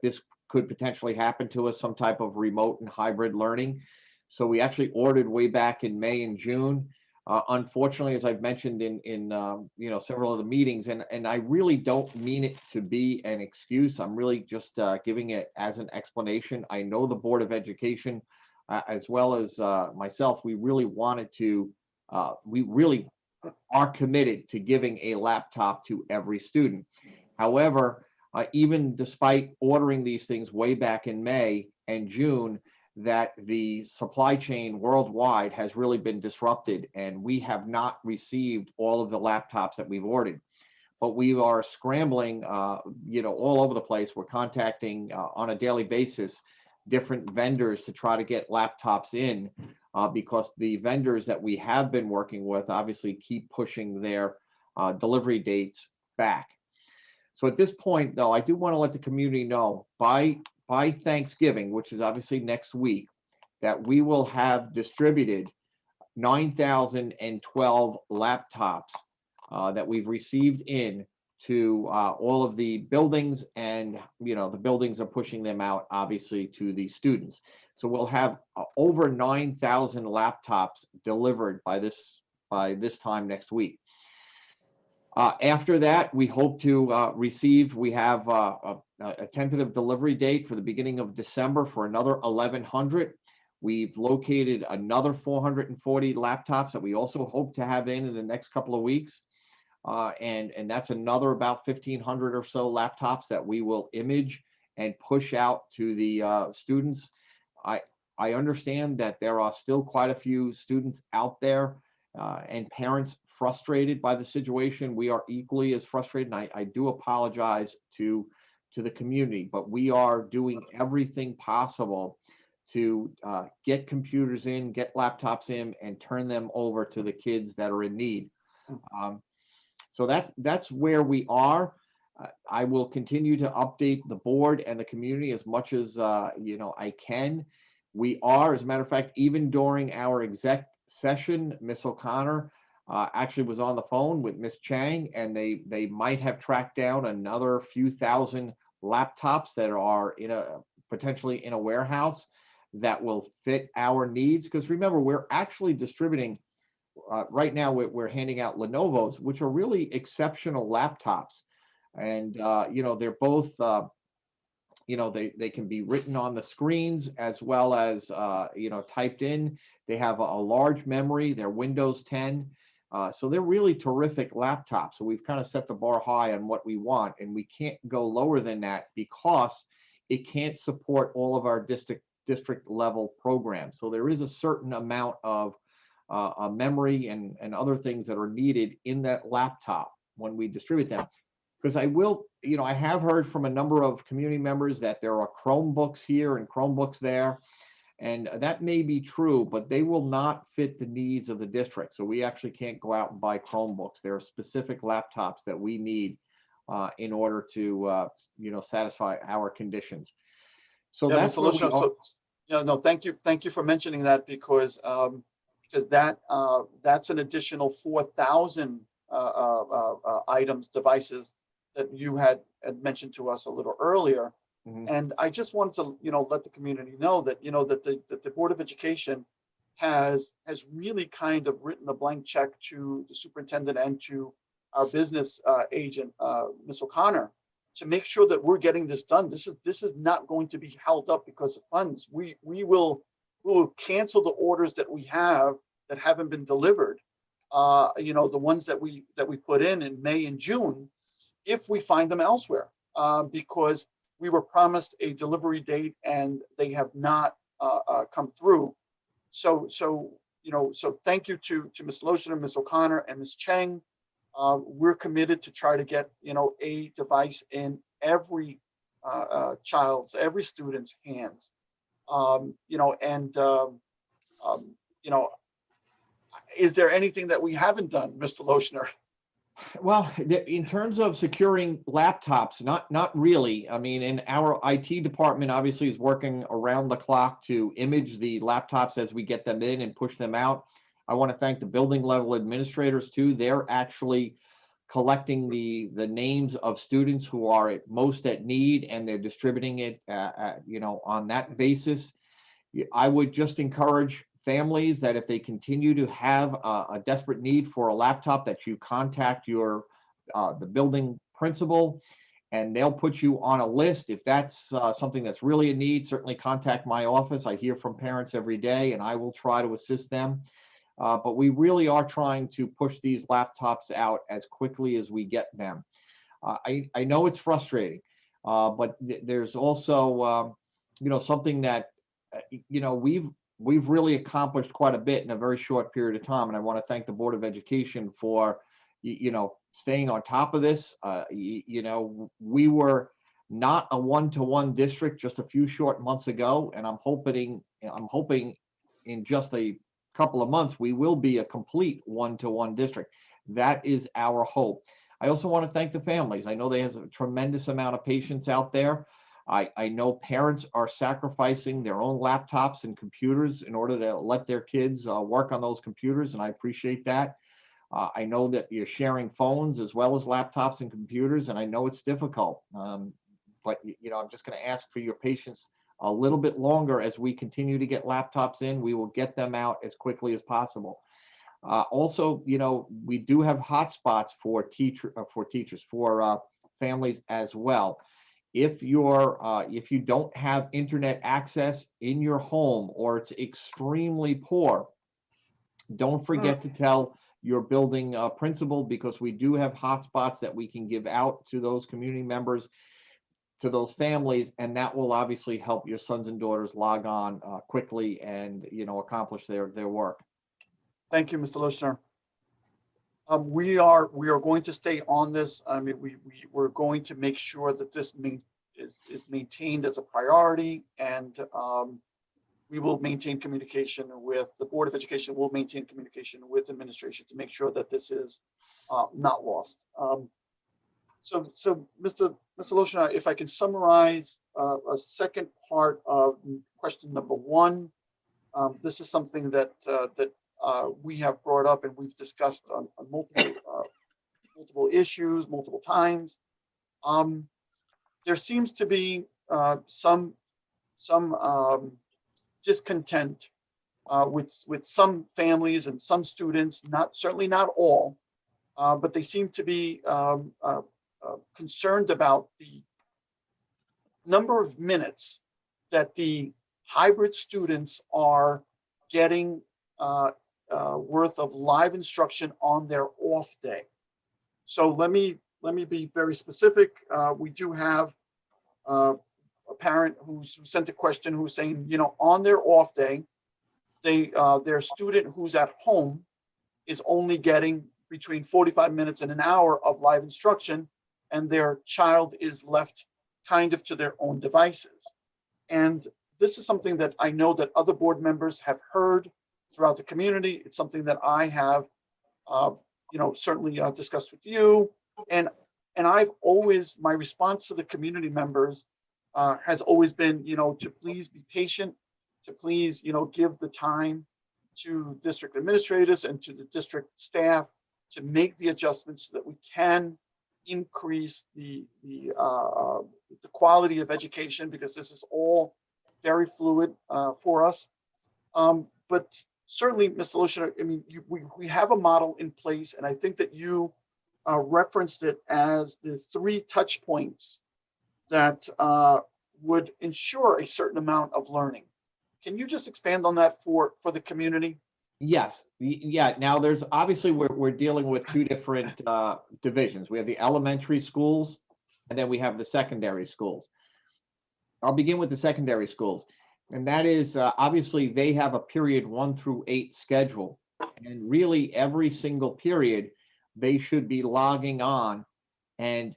this could potentially happen to us, some type of remote and hybrid learning. So we actually ordered way back in May and June. Unfortunately, as I've mentioned in several of the meetings, and I really don't mean it to be an excuse. I'm really just giving it as an explanation. I know the Board of Education, as well as myself, we really wanted to. We really are committed to giving a laptop to every student. However, even despite ordering these things way back in May and June, that the supply chain worldwide has really been disrupted, and we have not received all of the laptops that we've ordered. But we are scrambling, all over the place. We're contacting on a daily basis different vendors to try to get laptops in, because the vendors that we have been working with obviously keep pushing their delivery dates back. So at this point, though, I do want to let the community know by Thanksgiving, which is obviously next week, that we will have distributed 9,012 laptops that we've received in to all of the buildings, and the buildings are pushing them out obviously to the students. So we'll have over 9,000 laptops delivered by this time next week. After that, we hope to we have a tentative delivery date for the beginning of December for another 1,100. We've located another 440 laptops that we also hope to have in the next couple of weeks. And that's another about 1,500 or so laptops that we will image and push out to the students. I understand that there are still quite a few students out there and parents frustrated by the situation. We are equally as frustrated, and I do apologize to the community, but we are doing everything possible to get computers in, get laptops in, and turn them over to the kids that are in need. So that's where we are. I will continue to update the board and the community as much as I can. We are, as a matter of fact, even during our exec session, Ms. O'Connor actually was on the phone with Ms. Chang, and they might have tracked down another few thousand laptops that are potentially in a warehouse that will fit our needs. Because remember, we're actually distributing right now. We're handing out Lenovo's, which are really exceptional laptops, and they're both. They can be written on the screens as well as typed in. They have a large memory. They're Windows 10. So they're really terrific laptops. So we've kind of set the bar high on what we want, and we can't go lower than that because it can't support all of our district level programs. So there is a certain amount of memory and other things that are needed in that laptop when we distribute them. Because I have heard from a number of community members that there are Chromebooks here and Chromebooks there. And that may be true, but they will not fit the needs of the district. So we actually can't go out and buy Chromebooks. There are specific laptops that we need in order to, satisfy our conditions. So Yeah, that's Mr. Luciano, thank you for mentioning that, because that's an additional 4,000 items, devices that you had mentioned to us a little earlier. Mhm. And I just wanted to, let the community know that, that the Board of Education has really kind of written a blank check to the superintendent and to our business agent, Ms. O'Connor, to make sure that we're getting this done. This is not going to be held up because of funds. We will cancel the orders that we have that haven't been delivered. The ones that we put in May and June, if we find them elsewhere, because we were promised a delivery date and they have not come through. So thank you to Ms. Lotion, Ms. O'Connor, and Ms. Cheng. We're committed to try to get, a device in every every student's hands. Is there anything that we haven't done, Mr. Lochner? Well, in terms of securing laptops, not really. I mean, in our IT department, obviously is working around the clock to image the laptops as we get them in and push them out. I want to thank the building level administrators too. They're actually collecting the names of students who are most at need, and they're distributing it, on that basis. I would just encourage families that if they continue to have a desperate need for a laptop, that you contact the building principal, and they'll put you on a list. If that's something that's really a need, certainly contact my office. I hear from parents every day, and I will try to assist them. But we really are trying to push these laptops out as quickly as we get them. I know it's frustrating, but there's also, something that, we've really accomplished quite a bit in a very short period of time. And I want to thank the Board of Education for, staying on top of this. We were not a one-to-one district just a few short months ago. And I'm hoping in just a couple of months, we will be a complete one-to-one district. That is our hope. I also want to thank the families. I know they have a tremendous amount of patience out there. I know parents are sacrificing their own laptops and computers in order to let their kids work on those computers, and I appreciate that. I know that you're sharing phones as well as laptops and computers, and I know it's difficult. But I'm just going to ask for your patience a little bit longer as we continue to get laptops in. We will get them out as quickly as possible. Also, we do have hotspots for teachers, for families as well. If you don't have internet access in your home, or it's extremely poor, don't forget to tell your building principal, because we do have hotspots that we can give out to those community members, to those families, and that will obviously help your sons and daughters log on quickly and accomplish their work. Thank you, Mr. Lochner. We are going to stay on this. I mean, we're going to make sure that this is maintained as a priority, and we will maintain communication with the Board of Education. Will maintain communication with administration to make sure that this is not lost. So Mr. Lochner, if I can summarize a second part of question number one, this is something that we have brought up and we've discussed on multiple issues, multiple times. There seems to be some discontent with some families and some students, certainly not all, but they seem to be concerned about the number of minutes that the hybrid students are getting worth of live instruction on their off day. So let me be very specific. We do have a parent who sent a question who's saying, on their off day, their student who's at home is only getting between 45 minutes and an hour of live instruction, and their child is left kind of to their own devices. And this is something that I know that other board members have heard throughout the community. It's something that I have, certainly discussed with you. And I've always, my response to the community members has always been, to please be patient, to please, give the time to district administrators and to the district staff to make the adjustments so that we can increase the quality of education, because this is all very fluid for us. But certainly, Mr. Lochner, I mean, we have a model in place, and I think that you referenced it as the 3 touch points that would ensure a certain amount of learning. Can you just expand on that for the community? Yes. Yeah. Now, there's obviously we're dealing with 2 different divisions. We have the elementary schools, and then we have the secondary schools. I'll begin with the secondary schools. And that is, obviously, they have a period 1 through 8 schedule. And really, every single period, they should be logging on. And,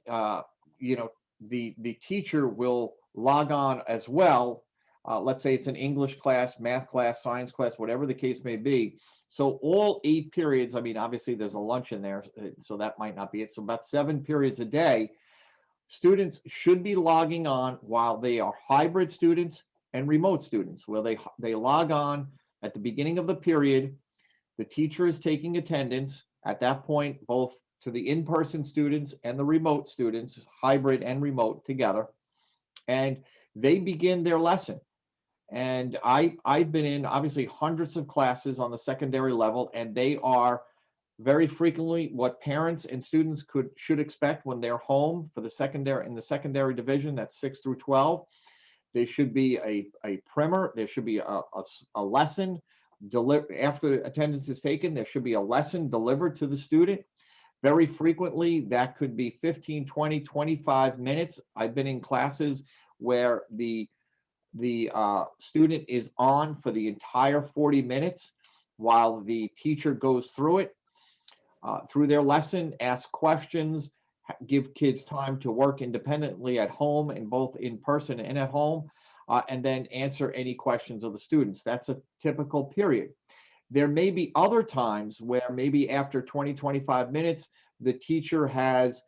you know, the teacher will log on as well. Let's say it's an English class, math class, science class, whatever the case may be. So all 8 periods, I mean, obviously, there's a lunch in there, so that might not be it. So about 7 periods a day, students should be logging on while they are hybrid students and remote students, where they log on at the beginning of the period. The teacher is taking attendance at that point, both to the in-person students and the remote students, hybrid and remote together, and they begin their lesson. And I've been in obviously hundreds of classes on the secondary level, and they are very frequently what parents and students should expect when they're home for the secondary division. That's 6 through 12. There should be a primer. There should be a lesson delivered after attendance is taken. There should be a lesson delivered to the student. Very frequently, that could be 15, 20, 25 minutes. I've been in classes where the student is on for the entire 40 minutes while the teacher goes through it, through their lesson, ask questions, give kids time to work independently at home, and both in person and at home, and then answer any questions of the students. That's a typical period. There may be other times where maybe after 20, 25 minutes, the teacher has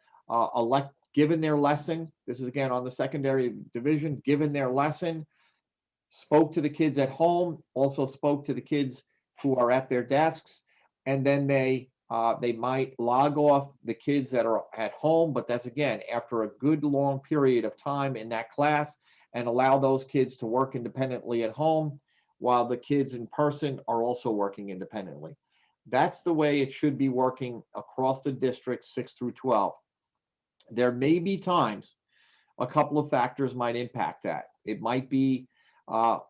given their lesson. This is again on the secondary division, given their lesson, spoke to the kids at home, also spoke to the kids who are at their desks, and then they might log off the kids that are at home, but that's again after a good long period of time in that class, and allow those kids to work independently at home while the kids in person are also working independently. That's the way it should be working across the district 6 through 12. There may be times a couple of factors might impact that. It might be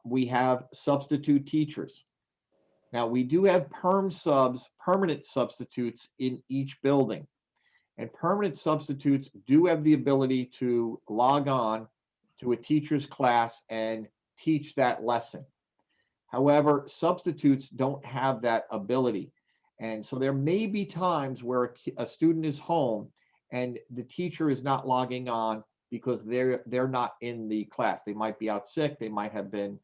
we have substitute teachers. Now, we do have permanent substitutes in each building. And permanent substitutes do have the ability to log on to a teacher's class and teach that lesson. However, substitutes don't have that ability. And so there may be times where a student is home and the teacher is not logging on because they're not in the class. They might be out sick. They might have been,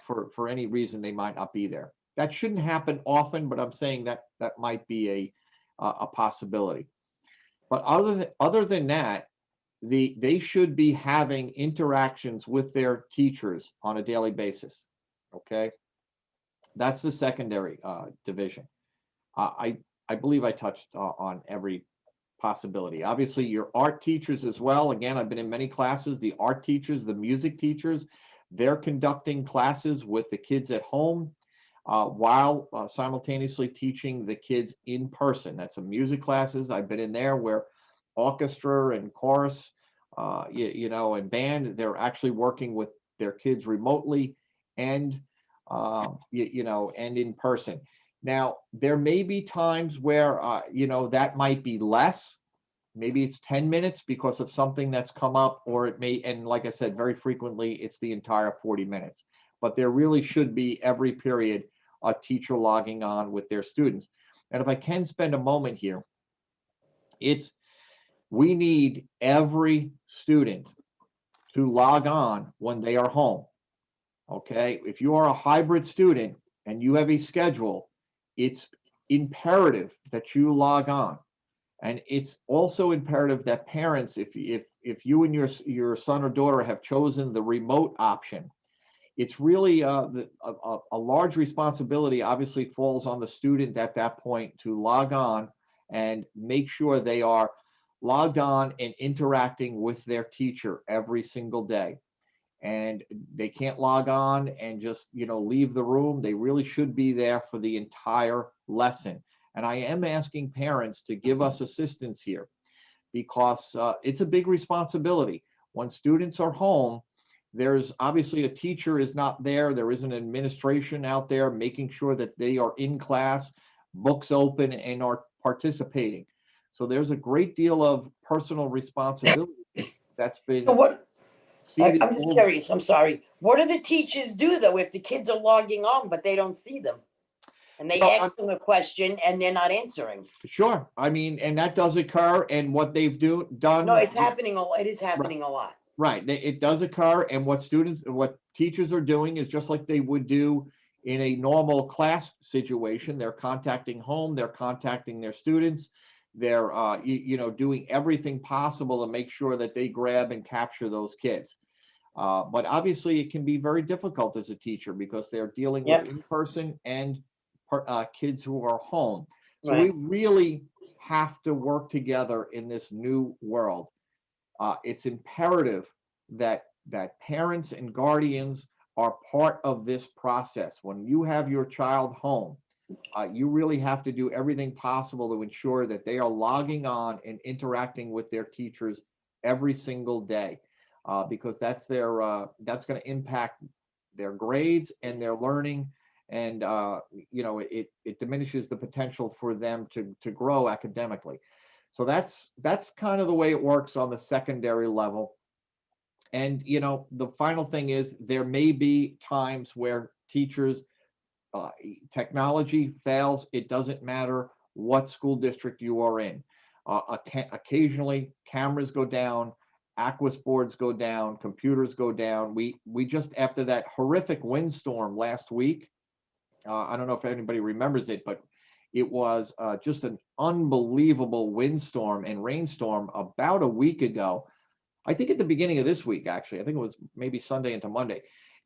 for any reason, they might not be there. That shouldn't happen often, but I'm saying that might be a possibility. But other than that, they should be having interactions with their teachers on a daily basis. Okay, that's the secondary division. I believe I touched on every possibility. Obviously, your art teachers as well. Again, I've been in many classes. The art teachers, the music teachers, they're conducting classes with the kids at home while simultaneously teaching the kids in person. That's some music classes. I've been in there where orchestra and chorus, you know, and band, they're actually working with their kids remotely and, you know, and in person. Now, there may be times where, you know, that might be less. Maybe it's 10 minutes because of something that's come up, or it may, and like I said, very frequently, it's the entire 40 minutes. But there really should be every period a teacher logging on with their students. And if I can spend a moment here, we need every student to log on when they are home. Okay, if you are a hybrid student and you have a schedule, it's imperative that you log on. And it's also imperative that parents, if you and your son or daughter have chosen the remote option, it's really a large responsibility obviously falls on the student at that point to log on and make sure they are logged on and interacting with their teacher every single day. And they can't log on and just, you know, leave the room. They really should be there for the entire lesson. And I am asking parents to give us assistance here because it's a big responsibility. When students are home, there's obviously a teacher is not there. There is an administration out there making sure that they are in class, books open, and are participating. So there's a great deal of personal responsibility that's been. I'm just curious, I'm sorry. What do the teachers do though if the kids are logging on, but they don't see them? And they Well, ask them a question and they're not answering? Sure, I mean, and that does occur, and what they've done. No, it's happening, it is happening a lot. Right, it does occur, and what teachers are doing is just like they would do in a normal class situation. They're contacting home, they're contacting their students, they're doing everything possible to make sure that they grab and capture those kids. But obviously, it can be very difficult as a teacher because they're dealing with in-person and kids who are home. So we really have to work together in this new world. It's imperative that parents and guardians are part of this process. When you have your child home, you really have to do everything possible to ensure that they are logging on and interacting with their teachers every single day, because that's going to impact their grades and their learning, and it diminishes the potential for them to grow academically. So that's kind of the way it works on the secondary level. And the final thing is there may be times where teachers, technology fails. It doesn't matter what school district you are in. Occasionally cameras go down, Aquas boards go down, computers go down. We just, after that horrific windstorm last week, I don't know if anybody remembers it, but it was just an unbelievable windstorm and rainstorm about a week ago. I think at the beginning of this week, actually. I think it was maybe Sunday into Monday.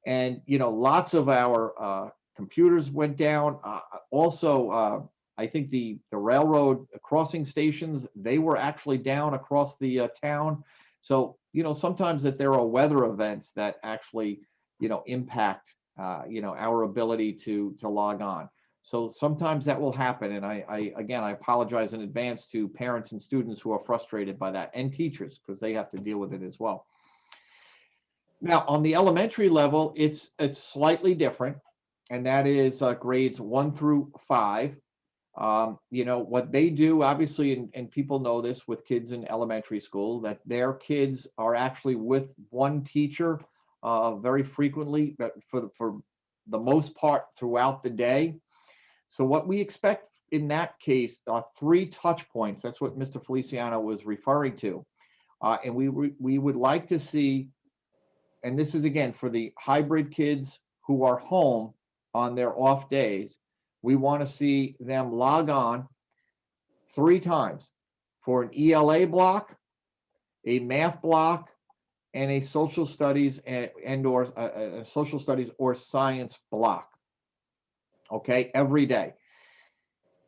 And, lots of our computers went down. Also, I think the railroad crossing stations, they were actually down across the town. So, sometimes that there are weather events that actually, impact, our ability to log on. So sometimes that will happen. And I apologize in advance to parents and students who are frustrated by that, and teachers, because they have to deal with it as well. Now, on the elementary level, it's slightly different, and that is grades 1 through 5. What they do, obviously, and people know this with kids in elementary school, that their kids are actually with one teacher very frequently, for the most part throughout the day. So what we expect in that case are 3 touch points. That's what Mr. Feliciano was referring to. And we would like to see, and this is again for the hybrid kids who are home on their off days, we want to see them log on 3 times for an ELA block, a math block, and a social studies or a social studies or science block. Okay, every day.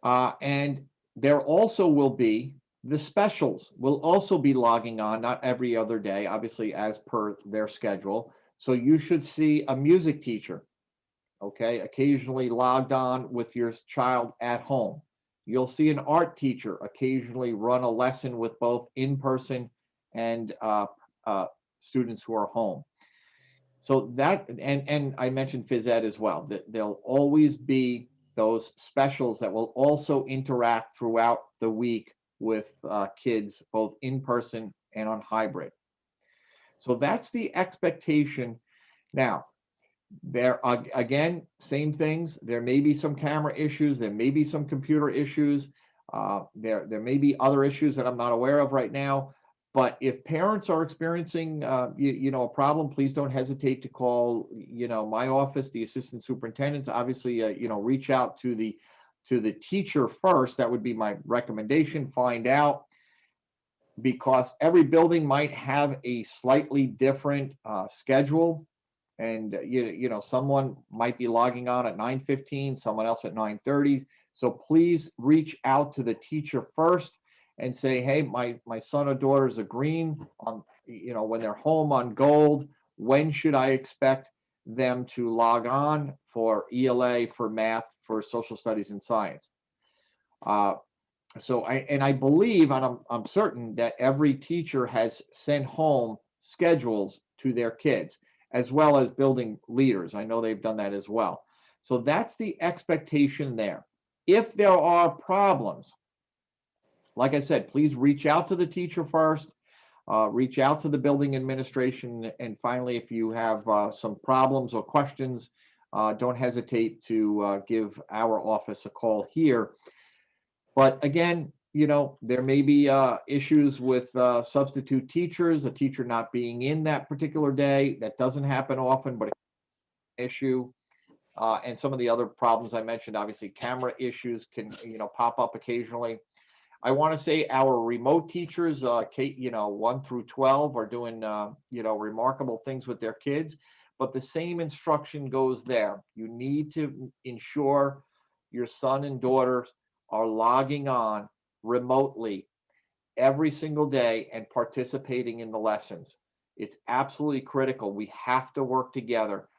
And there also will be the specials will also be logging on, not every other day, obviously, as per their schedule. So you should see a music teacher, okay, occasionally logged on with your child at home. You'll see an art teacher occasionally run a lesson with both in-person and students who are home. So that, and I mentioned phys ed as well, that there'll always be those specials that will also interact throughout the week with kids, both in person and on hybrid. So that's the expectation. Now, there are, again, same things. There may be some camera issues. There may be some computer issues. There may be other issues that I'm not aware of right now. But if parents are experiencing, a problem, please don't hesitate to call, my office, the assistant superintendents. Obviously, reach out to the teacher first. That would be my recommendation. Find out, because every building might have a slightly different schedule, and someone might be logging on at 9:15, someone else at 9:30. So please reach out to the teacher first and say, hey, my son or daughter is a green on, when they're home on gold, when should I expect them to log on for ELA, for math, for social studies and science? So I believe, and I'm certain that every teacher has sent home schedules to their kids, as well as building leaders. I know they've done that as well. So that's the expectation there. If there are problems, like I said, please reach out to the teacher first. reach out to the building administration. And finally, if you have some problems or questions, don't hesitate to give our office a call here. But again, you know, there may be issues with substitute teachers, a teacher not being in that particular day. That doesn't happen often, but it's an issue. And some of the other problems I mentioned, obviously camera issues can, you know, pop up occasionally. I want to say our remote teachers, you know, 1 through 12 are doing, you know, remarkable things with their kids, but the same instruction goes there. You need to ensure your son and daughter are logging on remotely every single day and participating in the lessons. It's absolutely critical. We have to work together,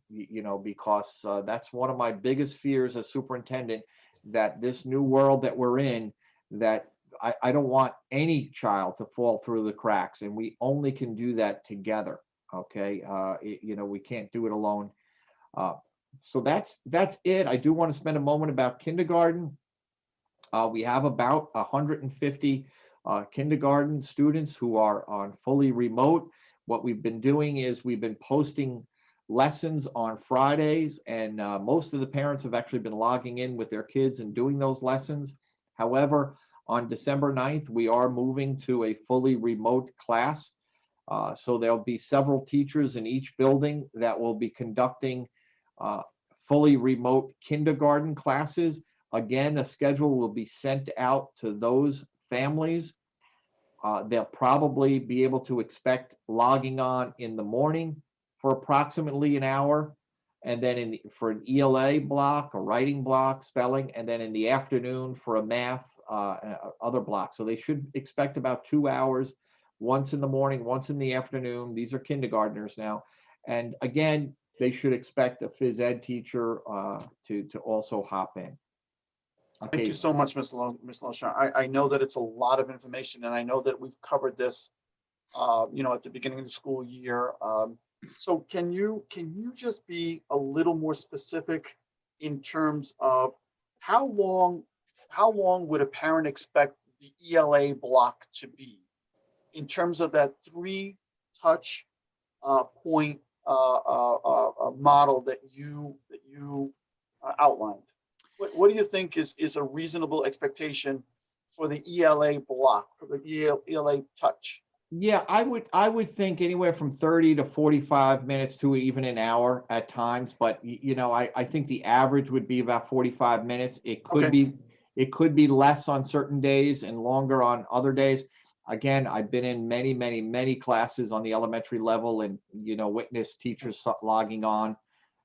you know, because that's one of my biggest fears as superintendent, that this new world that we're in, that I don't want any child to fall through the cracks, and we only can do that together. Okay. You know, we can't do it alone. So that's it. I do want to spend a moment about kindergarten. We have about 150 kindergarten students who are on fully remote. What we've been doing is we've been posting lessons on Fridays, and most of the parents have actually been logging in with their kids and doing those lessons. However, on December 9th, we are moving to a fully remote class. So there'll be several teachers in each building that will be conducting fully remote kindergarten classes. Again, a schedule will be sent out to those families. They'll probably be able to expect logging on in the morning for approximately an hour, and then for an ELA block, a writing block, spelling, and then in the afternoon for a math other block. So they should expect about 2 hours, once in the morning, once in the afternoon. These are kindergartners now. And again, they should expect a phys ed teacher to also hop in. Okay. Thank you so much, Ms. Longchamp. I know that it's a lot of information, and I know that we've covered this, you know, at the beginning of the school year. So can you just be a little more specific in terms of how long would a parent expect the ELA block to be in terms of that 3-touch point model that you outlined? What do you think is a reasonable expectation for the ELA block, for the ELA touch? Yeah, I would think anywhere from 30 to 45 minutes to even an hour at times, but you know, I think the average would be about 45 minutes. It could be less on certain days and longer on other days. Again, I've been in many classes on the elementary level, and you know, witnessed teachers logging on,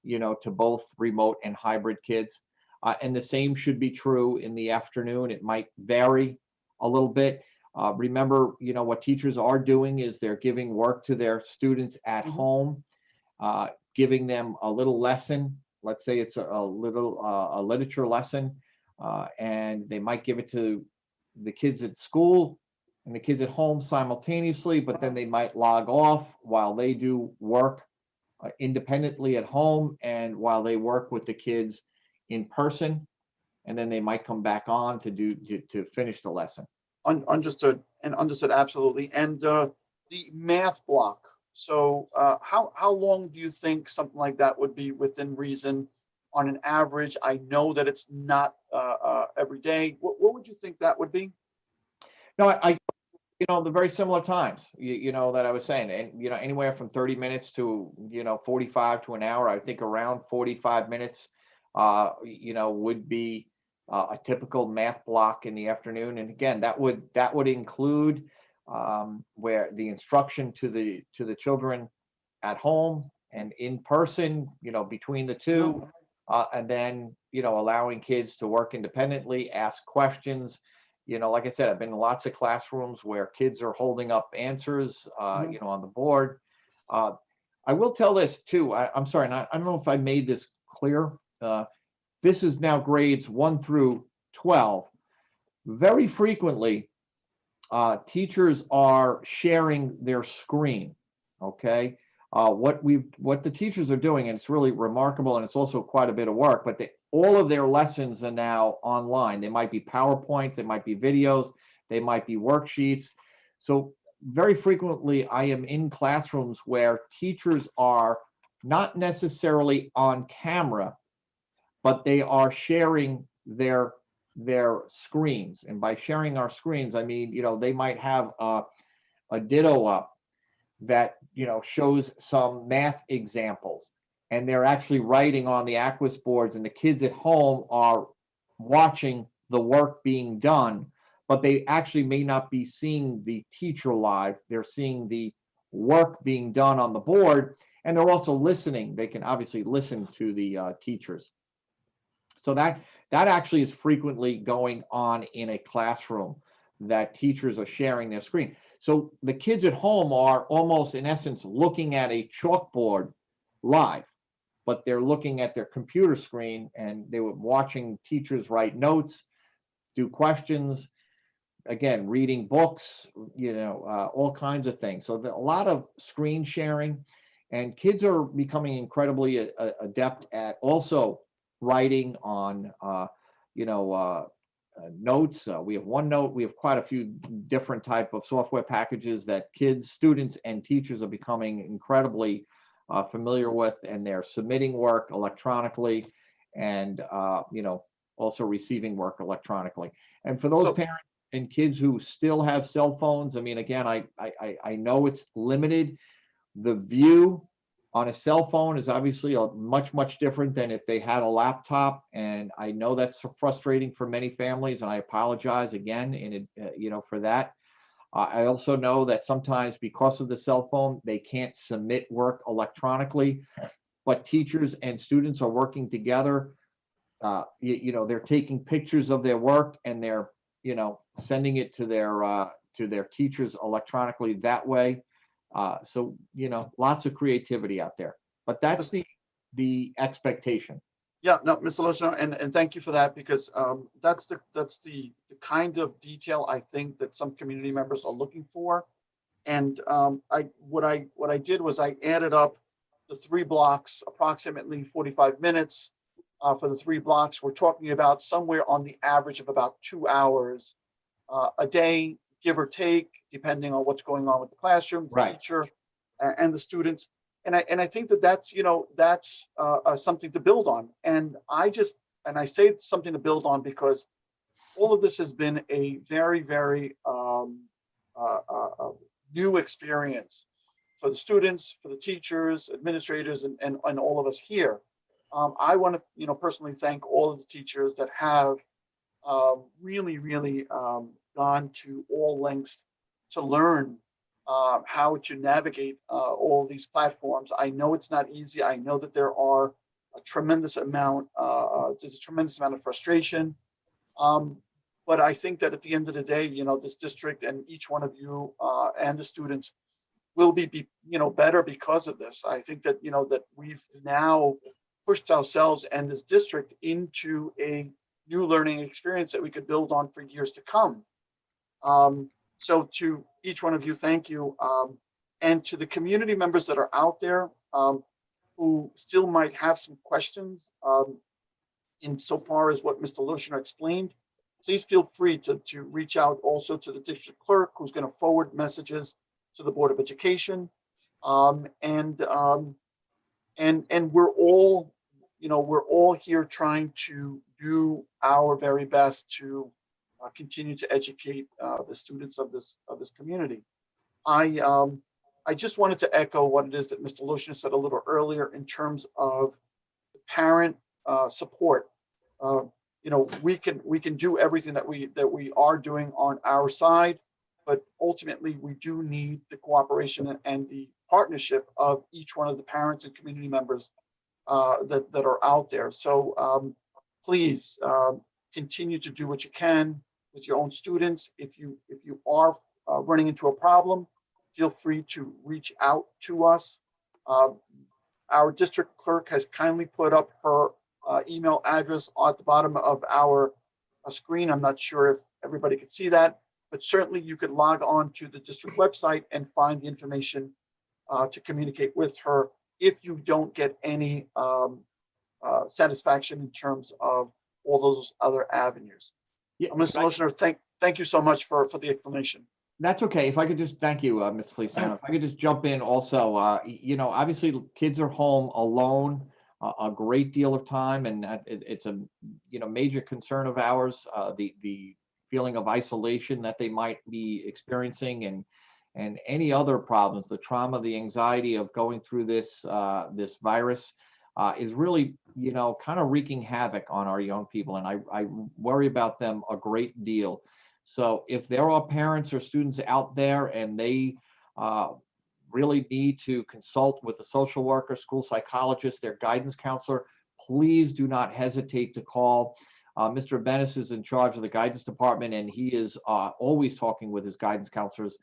you know, to both remote and hybrid kids. And the same should be true in the afternoon. It might vary a little bit. Remember, you know, what teachers are doing is they're giving work to their students at home, giving them a little lesson. Let's say it's a literature lesson, and they might give it to the kids at school and the kids at home simultaneously, but then they might log off while they do work independently at home and while they work with the kids in person, and then they might come back on to finish the lesson. Understood, absolutely. And the math block. So how long do you think something like that would be within reason on an average? I know that it's not every day. What would you think that would be? No, I you know, the very similar times, you know, that I was saying, and, you know, anywhere from 30 minutes to, you know, 45 to an hour. I think around 45 minutes, you know, would be a typical math block in the afternoon. And again, that would include where the instruction to the children at home and in person, you know, between the two, and then, you know, allowing kids to work independently, ask questions. You know, like I said, I've been in lots of classrooms where kids are holding up answers, you know, on the board. I will tell this too. I'm sorry, I don't know if I made this clear. This is now grades 1 through 12. Very frequently, teachers are sharing their screen. Okay, what the teachers are doing, and it's really remarkable, and it's also quite a bit of work, but all of their lessons are now online. They might be PowerPoints, they might be videos, they might be worksheets. So very frequently I am in classrooms where teachers are not necessarily on camera, but they are sharing their screens. And by sharing our screens, I mean, you know, they might have a ditto up that, you know, shows some math examples, and they're actually writing on the Aquis boards, and the kids at home are watching the work being done, but they actually may not be seeing the teacher live. They're seeing the work being done on the board, and they're also listening. They can obviously listen to the teachers. So that actually is frequently going on in a classroom, that teachers are sharing their screen. So the kids at home are almost, in essence, looking at a chalkboard live, but they're looking at their computer screen, and they were watching teachers write notes, do questions, again, reading books, you know, all kinds of things. So a lot of screen sharing, and kids are becoming incredibly adept at also writing on, you know, notes. We have OneNote. We have quite a few different type of software packages that kids, students, and teachers are becoming incredibly familiar with, and they're submitting work electronically, and you know, also receiving work electronically. And for those parents and kids who still have cell phones, I mean, again, I know it's limited. The view on a cell phone is obviously much different than if they had a laptop, and I know that's frustrating for many families, and I apologize again you know, for that. I also know that sometimes because of the cell phone, they can't submit work electronically, but teachers and students are working together. You know, they're taking pictures of their work, and they're, you know, sending it to their teachers electronically that way. So, you know, lots of creativity out there, but that's the expectation. Yeah, no, Mr. Loshner, and thank you for that, because that's the kind of detail I think that some community members are looking for. And what I did was I added up the 3 blocks, approximately 45 minutes for the 3 blocks. We're talking about somewhere on the average of about 2 hours a day, give or take, depending on what's going on with the classroom, the teacher, and the students. And I think that that's, you know, that's something to build on. And I say something to build on because all of this has been a very new experience for the students, for the teachers, administrators, and all of us here. I want to, you know, personally thank all of the teachers that have really gone to all lengths to learn how to navigate all these platforms. I know it's not easy. I know that there are a tremendous amount, there's a tremendous amount of frustration. But I think that at the end of the day, you know, this district and each one of you and the students will be, you know, better because of this. I think that, you know, that we've now pushed ourselves and this district into a new learning experience that we could build on for years to come. So to each one of you, thank you. And to the community members that are out there who still might have some questions insofar as what Mr. Loshner explained, please feel free to reach out also to the district clerk, who's going to forward messages to the Board of Education. And we're all, you know, we're all here trying to do our very best to continue to educate the students of this community. I just wanted to echo what it is that Mr. Loshner said a little earlier in terms of the parent support. You know, we can do everything that we are doing on our side, but ultimately we do need the cooperation and the partnership of each one of the parents and community members that are out there. So please continue to do what you can with your own students. If you are running into a problem, feel free to reach out to us. Our district clerk has kindly put up her email address at the bottom of our screen. I'm not sure if everybody could see that, but certainly you could log on to the district website and find the information to communicate with her if you don't get any satisfaction in terms of all those other avenues. Yeah, Mr. Loshner, thank you so much for the explanation. That's okay. If I could just, thank you, Ms. Feliciano. If I could just jump in also, you know, obviously kids are home alone a great deal of time, and it's a, you know, major concern of ours, the feeling of isolation that they might be experiencing, and any other problems, the trauma, the anxiety of going through this, this virus is really, you know, kind of wreaking havoc on our young people. And I worry about them a great deal. So if there are parents or students out there and they really need to consult with a social worker, school psychologist, their guidance counselor, please do not hesitate to call. Mr. Bennis is in charge of the guidance department, and he is always talking with his guidance counselors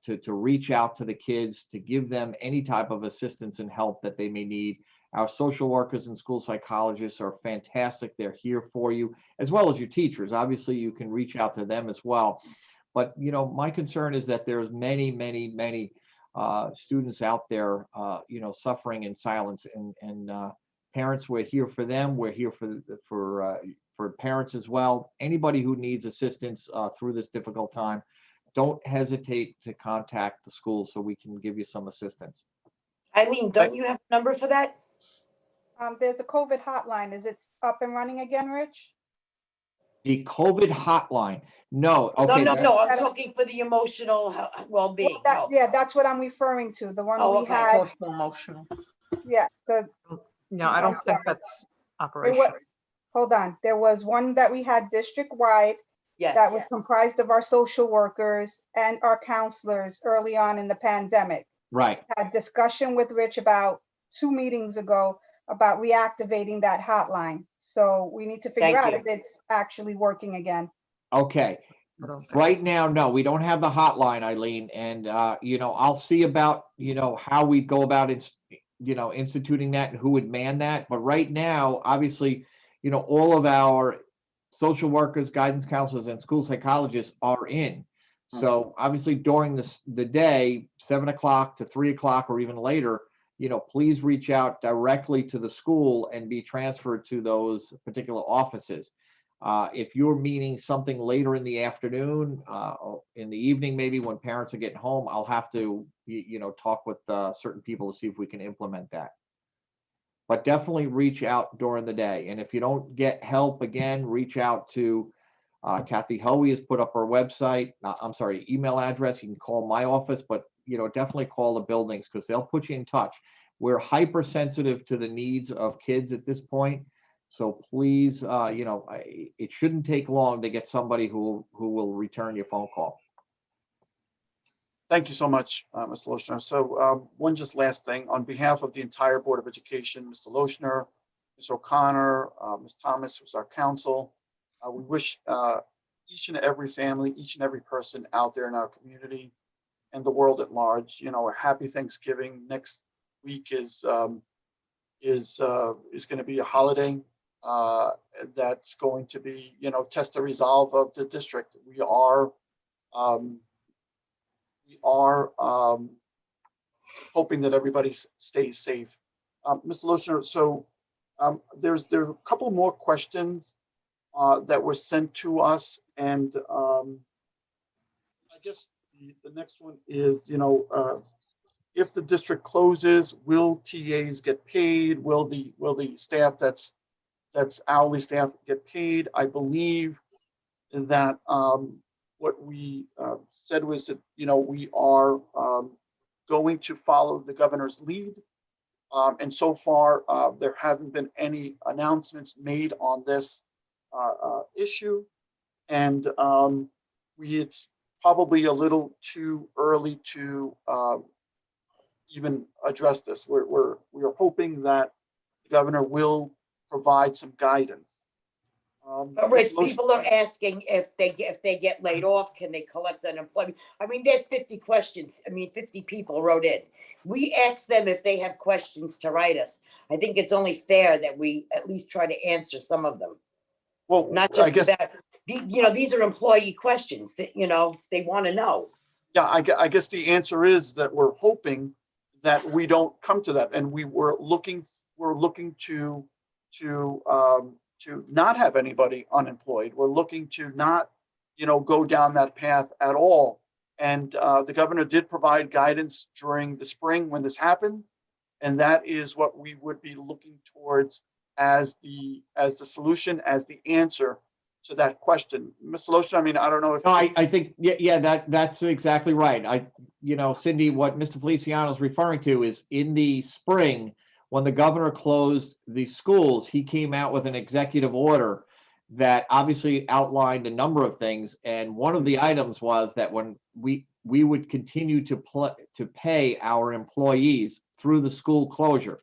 to reach out to the kids, to give them any type of assistance and help that they may need. Our social workers and school psychologists are fantastic. They're here for you, as well as your teachers. Obviously, you can reach out to them as well. But, you know, my concern is that there's many students out there, you know, suffering in silence, and parents, we're here for them. We're here for parents as well. Anybody who needs assistance through this difficult time, don't hesitate to contact the school so we can give you some assistance. Eileen, don't you have a number for that? There's a COVID hotline. Is it up and running again, Rich? The COVID hotline. No, okay. No, I'm talking for the emotional well-being. Yeah, that's what I'm referring to. The one Oh, we okay. had. Social emotional. Yeah, No, I don't think that's it operational. was, hold on. There was one that we had district-wide Yes. that was comprised of our social workers and our counselors early on in the pandemic. Right. Had discussion with Rich about 2 meetings ago about reactivating that hotline. So we need to figure out if it's actually working again. Okay. Right now, no, we don't have the hotline, Eileen. And, you know, I'll see about, you know, how we go about it, you know, instituting that and who would man that. But right now, obviously, you know, all of our social workers, guidance counselors, and school psychologists are in. So obviously during the day, 7 o'clock to 3 o'clock or even later, you know, please reach out directly to the school and be transferred to those particular offices. If you're meeting something later in the afternoon, or in the evening, maybe when parents are getting home, I'll have to, you know, talk with certain people to see if we can implement that. But definitely reach out during the day. And if you don't get help, again, reach out to Kathy Hoey has put up her website. I'm sorry, email address. You can call my office, but, you know, definitely call the buildings because they'll put you in touch. We're hypersensitive to the needs of kids at this point. So please, you know, it shouldn't take long to get somebody who will return your phone call. Thank you so much, Mr. Lochner. So one just last thing, on behalf of the entire Board of Education, Mr. Lochner, Ms. O'Connor, Ms. Thomas, who's our counsel, we wish each and every family, each and every person out there in our community and the world at large, you know, a happy Thanksgiving. Next week is going to be a holiday that's going to be, you know, test the resolve of the district. We are hoping that everybody stays safe. Mr. Lochner, so there are a couple more questions that were sent to us, and I guess the next one is, you know, if the district closes, will TAs get paid? Will the staff that's hourly staff get paid? I believe that what we said was that, you know, we are going to follow the governor's lead. And so far, there haven't been any announcements made on this issue. And it's probably a little too early to even address this. We're hoping that the governor will provide some guidance. But Rich, people are asking if they get laid off, can they collect unemployment? I mean, there's 50 questions. I mean, 50 people wrote in. We asked them if they have questions to write us. I think it's only fair that we at least try to answer some of them. Well, not just about, you know, these are employee questions that, you know, they want to know. Yeah, I guess the answer is that we're hoping that we don't come to that, and we're looking to not have anybody unemployed. We're looking to not, you know, go down that path at all. And the governor did provide guidance during the spring when this happened. And that is what we would be looking towards as the solution, as the answer to that question. Mr. Lotion, I mean, I don't know if. No, I think, yeah, that's exactly right. Cindy, what Mr. Feliciano is referring to is in the spring, when the governor closed the schools, he came out with an executive order that obviously outlined a number of things. And one of the items was that when we would continue to pay our employees through the school closure.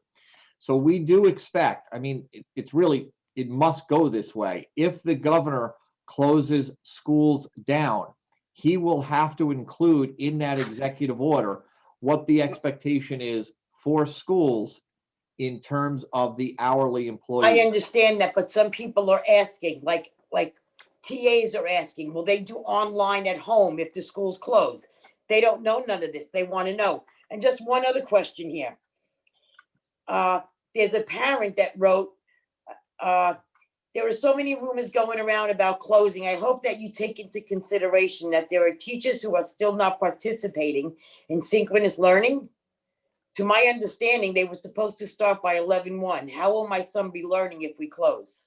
So we do expect, I mean, it must go this way. If the governor closes schools down, he will have to include in that executive order what the expectation is for schools in terms of the hourly I employees. understand that, but some people are asking, like TAs are asking, will they do online at home if the school's closed? They don't know none of this. They want to know. And just one other question here. There's a parent that wrote, there are so many rumors going around about closing. I hope that you take into consideration that there are teachers who are still not participating in synchronous learning. To my understanding, they were supposed to start by 11/1. How will my son be learning if we close?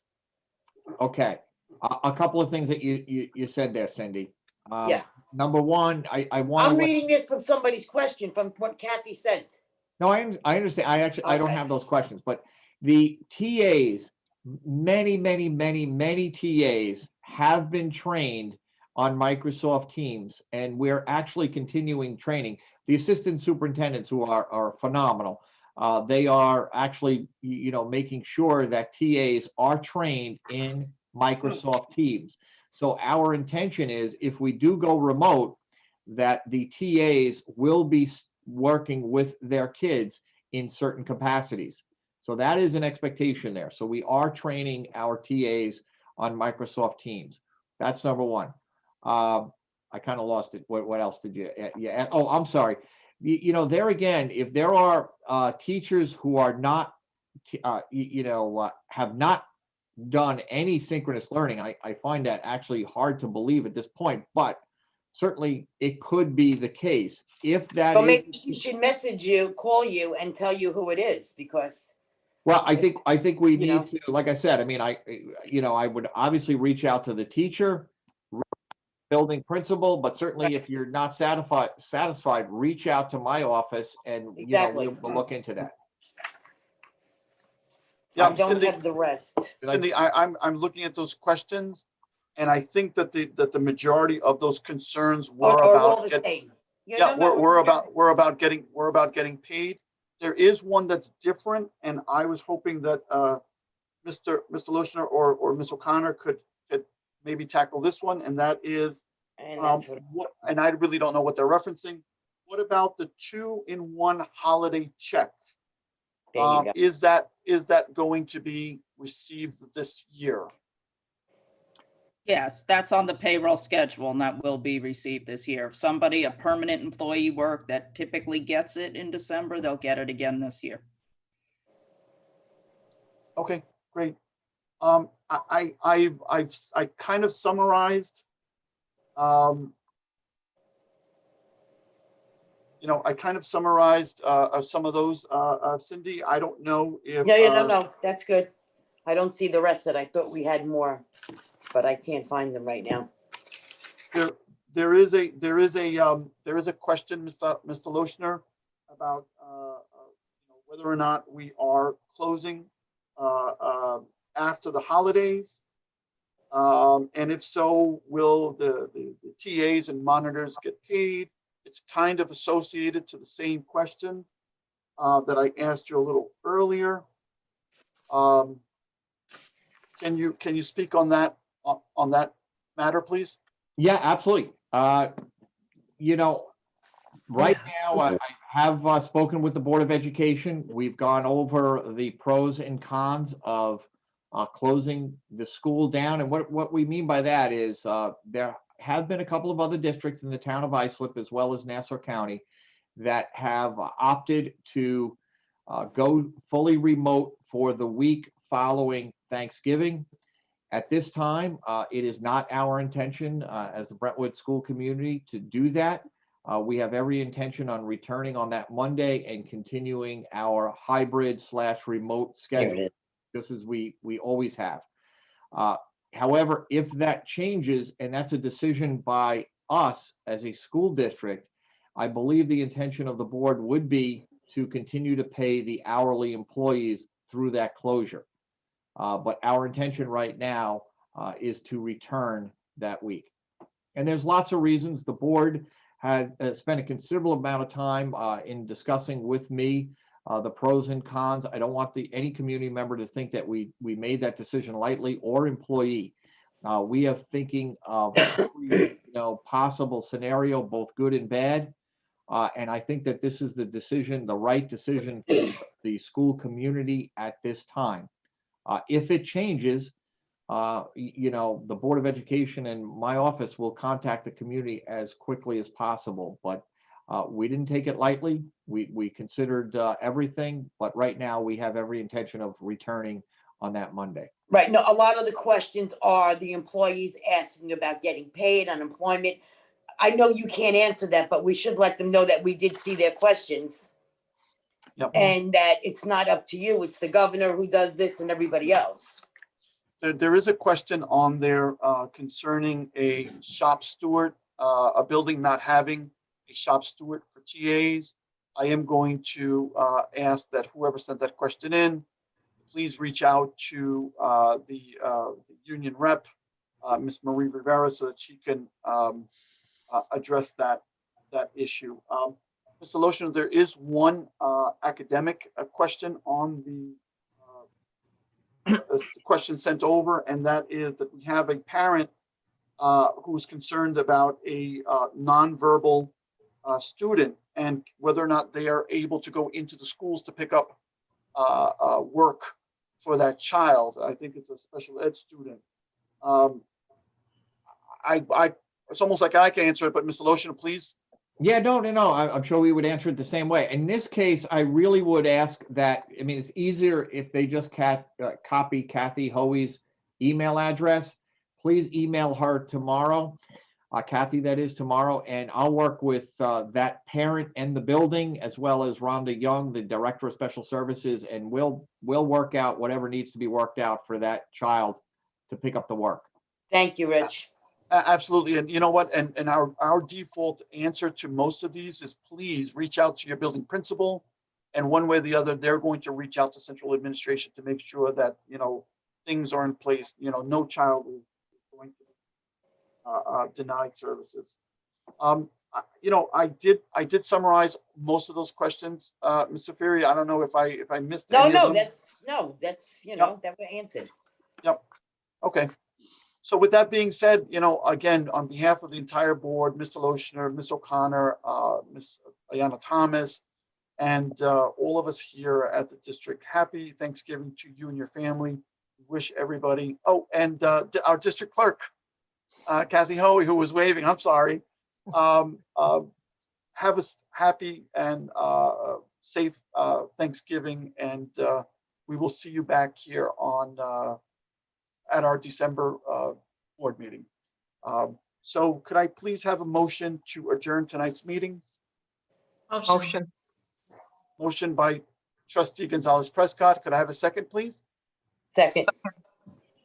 Okay, a couple of things that you said there, Cindy. Yeah. Number one, I want I'm to. reading this from somebody's question, from what Kathy sent. No, I understand. I don't Okay. have those questions, but the TAs, many TAs have been trained on Microsoft Teams, and we're actually continuing training. The assistant superintendents, who are phenomenal, they are actually, making sure that TAs are trained in Microsoft Teams. So our intention is, if we do go remote, that the TAs will be working with their kids in certain capacities. So that is an expectation there. So we are training our TAs on Microsoft Teams. That's number one. I kind of lost it. What else did you? Yeah. Oh, I'm sorry. There again, if there are teachers who are not, have not done any synchronous learning, I find that actually hard to believe at this point. But certainly, it could be the case. If that So is, maybe she should message you, call you, and tell you who it is, because. well, I think we You know. need to, like I said, I mean, I would obviously reach out to the teacher, building principal, but certainly if you're not satisfied, reach out to my office and, Exactly. we'll look into that. Yeah, I don't Cindy, have the rest. Cindy, I'm looking at those questions, and I think that the majority of those concerns were Or all about the same. yeah, we're about getting paid. There is one that's different, and I was hoping that Mr. Lochner or Ms. O'Connor could maybe tackle this one, and that is And that's what, and I really don't know what they're referencing. What about the 2-in-1 holiday check? There you go. Is that going to be received this year? Yes, that's on the payroll schedule, and that will be received this year. If somebody, a permanent employee work that typically gets it in December, they'll get it again this year. Okay, great. I kind of summarized, some of those, Cindy. I don't know if. No, that's good. I don't see the rest that I thought we had more, but I can't find them right now. There is a question, Mr. Lochner, about whether or not we are closing after the holidays, and if so, will the TAs and monitors get paid? It's kind of associated to the same question that I asked you a little earlier. Can you speak on that matter, please? Yeah, absolutely. Right now, I have spoken with the Board of Education. We've gone over the pros and cons of closing the school down. And what we mean by that is there have been a couple of other districts in the town of Islip, as well as Nassau County, that have opted to go fully remote for the week following Thanksgiving. At this time, it is not our intention as the Brentwood school community to do that. We have every intention on returning on that Monday and continuing our hybrid/remote schedule, just as we always have. However, if that changes, and that's a decision by us as a school district, I believe the intention of the board would be to continue to pay the hourly employees through that closure. But our intention right now is to return that week. And there's lots of reasons. The board had spent a considerable amount of time in discussing with me the pros and cons. I don't want any community member to think that we made that decision lightly, or employee. We are thinking of every, possible scenario, both good and bad. And I think that this is the right decision for the school community at this time. If it changes, the Board of Education and my office will contact the community as quickly as possible. But we didn't take it lightly. We considered everything, but right now we have every intention of returning on that Monday. Right. No, a lot of the questions are the employees asking about getting paid, unemployment. I know you can't answer that, but we should let them know that we did see their questions. Yep. And that it's not up to you. It's the governor who does this and everybody else. There is a question on there concerning a shop steward, a building not having a shop steward for TAs. I am going to ask that whoever sent that question in, please reach out to the union rep, Ms. Marie Rivera, so that she can address that issue. Mr. Lotion, there is one academic question on the question sent over, and that is that we have a parent who's concerned about a nonverbal student and whether or not they are able to go into the schools to pick up work for that child. I think it's a special ed student. It's almost like I can answer it, but Mr. Lotion, please. Yeah, no. I'm sure we would answer it the same way. In this case, I really would ask that, it's easier if they just copy Kathy Hoey's email address. Please email her tomorrow, Kathy, that is tomorrow, and I'll work with that parent and the building, as well as Rhonda Young, the Director of Special Services, and we'll work out whatever needs to be worked out for that child to pick up the work. Thank you, Rich. Absolutely. And you know what? And our default answer to most of these is please reach out to your building principal. And one way or the other, they're going to reach out to central administration to make sure that, things are in place. No child is going to be denied services. I did summarize most of those questions, Mr. Fury. I don't know if I missed any of them. That's Yep. that were answered. Yep. Okay. So with that being said, again, on behalf of the entire board, Mr. Lochner, Ms. O'Connor, Ms. Ayanna Thomas, and all of us here at the district, happy Thanksgiving to you and your family. Wish everybody, and our district clerk, Kathy Hoey, who was waving, I'm sorry. Have a happy and safe Thanksgiving, and we will see you back here on at our December board meeting. So could I please have a motion to adjourn tonight's meeting? Motion. Motion by Trustee Gonzalez Prescott. Could I have a second, please? Second.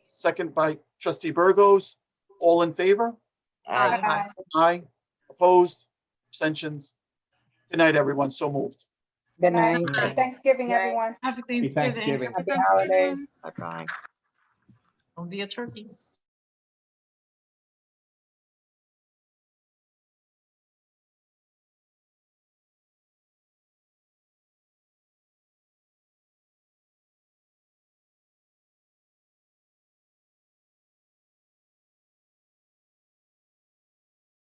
Second by Trustee Burgos. All in favor? Aye. Aye. Opposed? Abstentions? Good night, everyone. So moved. Good night. Happy Thanksgiving, everyone. Happy Happy Thanksgiving. Happy Happy holidays. Thanksgiving. Bye-bye. Don't be a turkeys.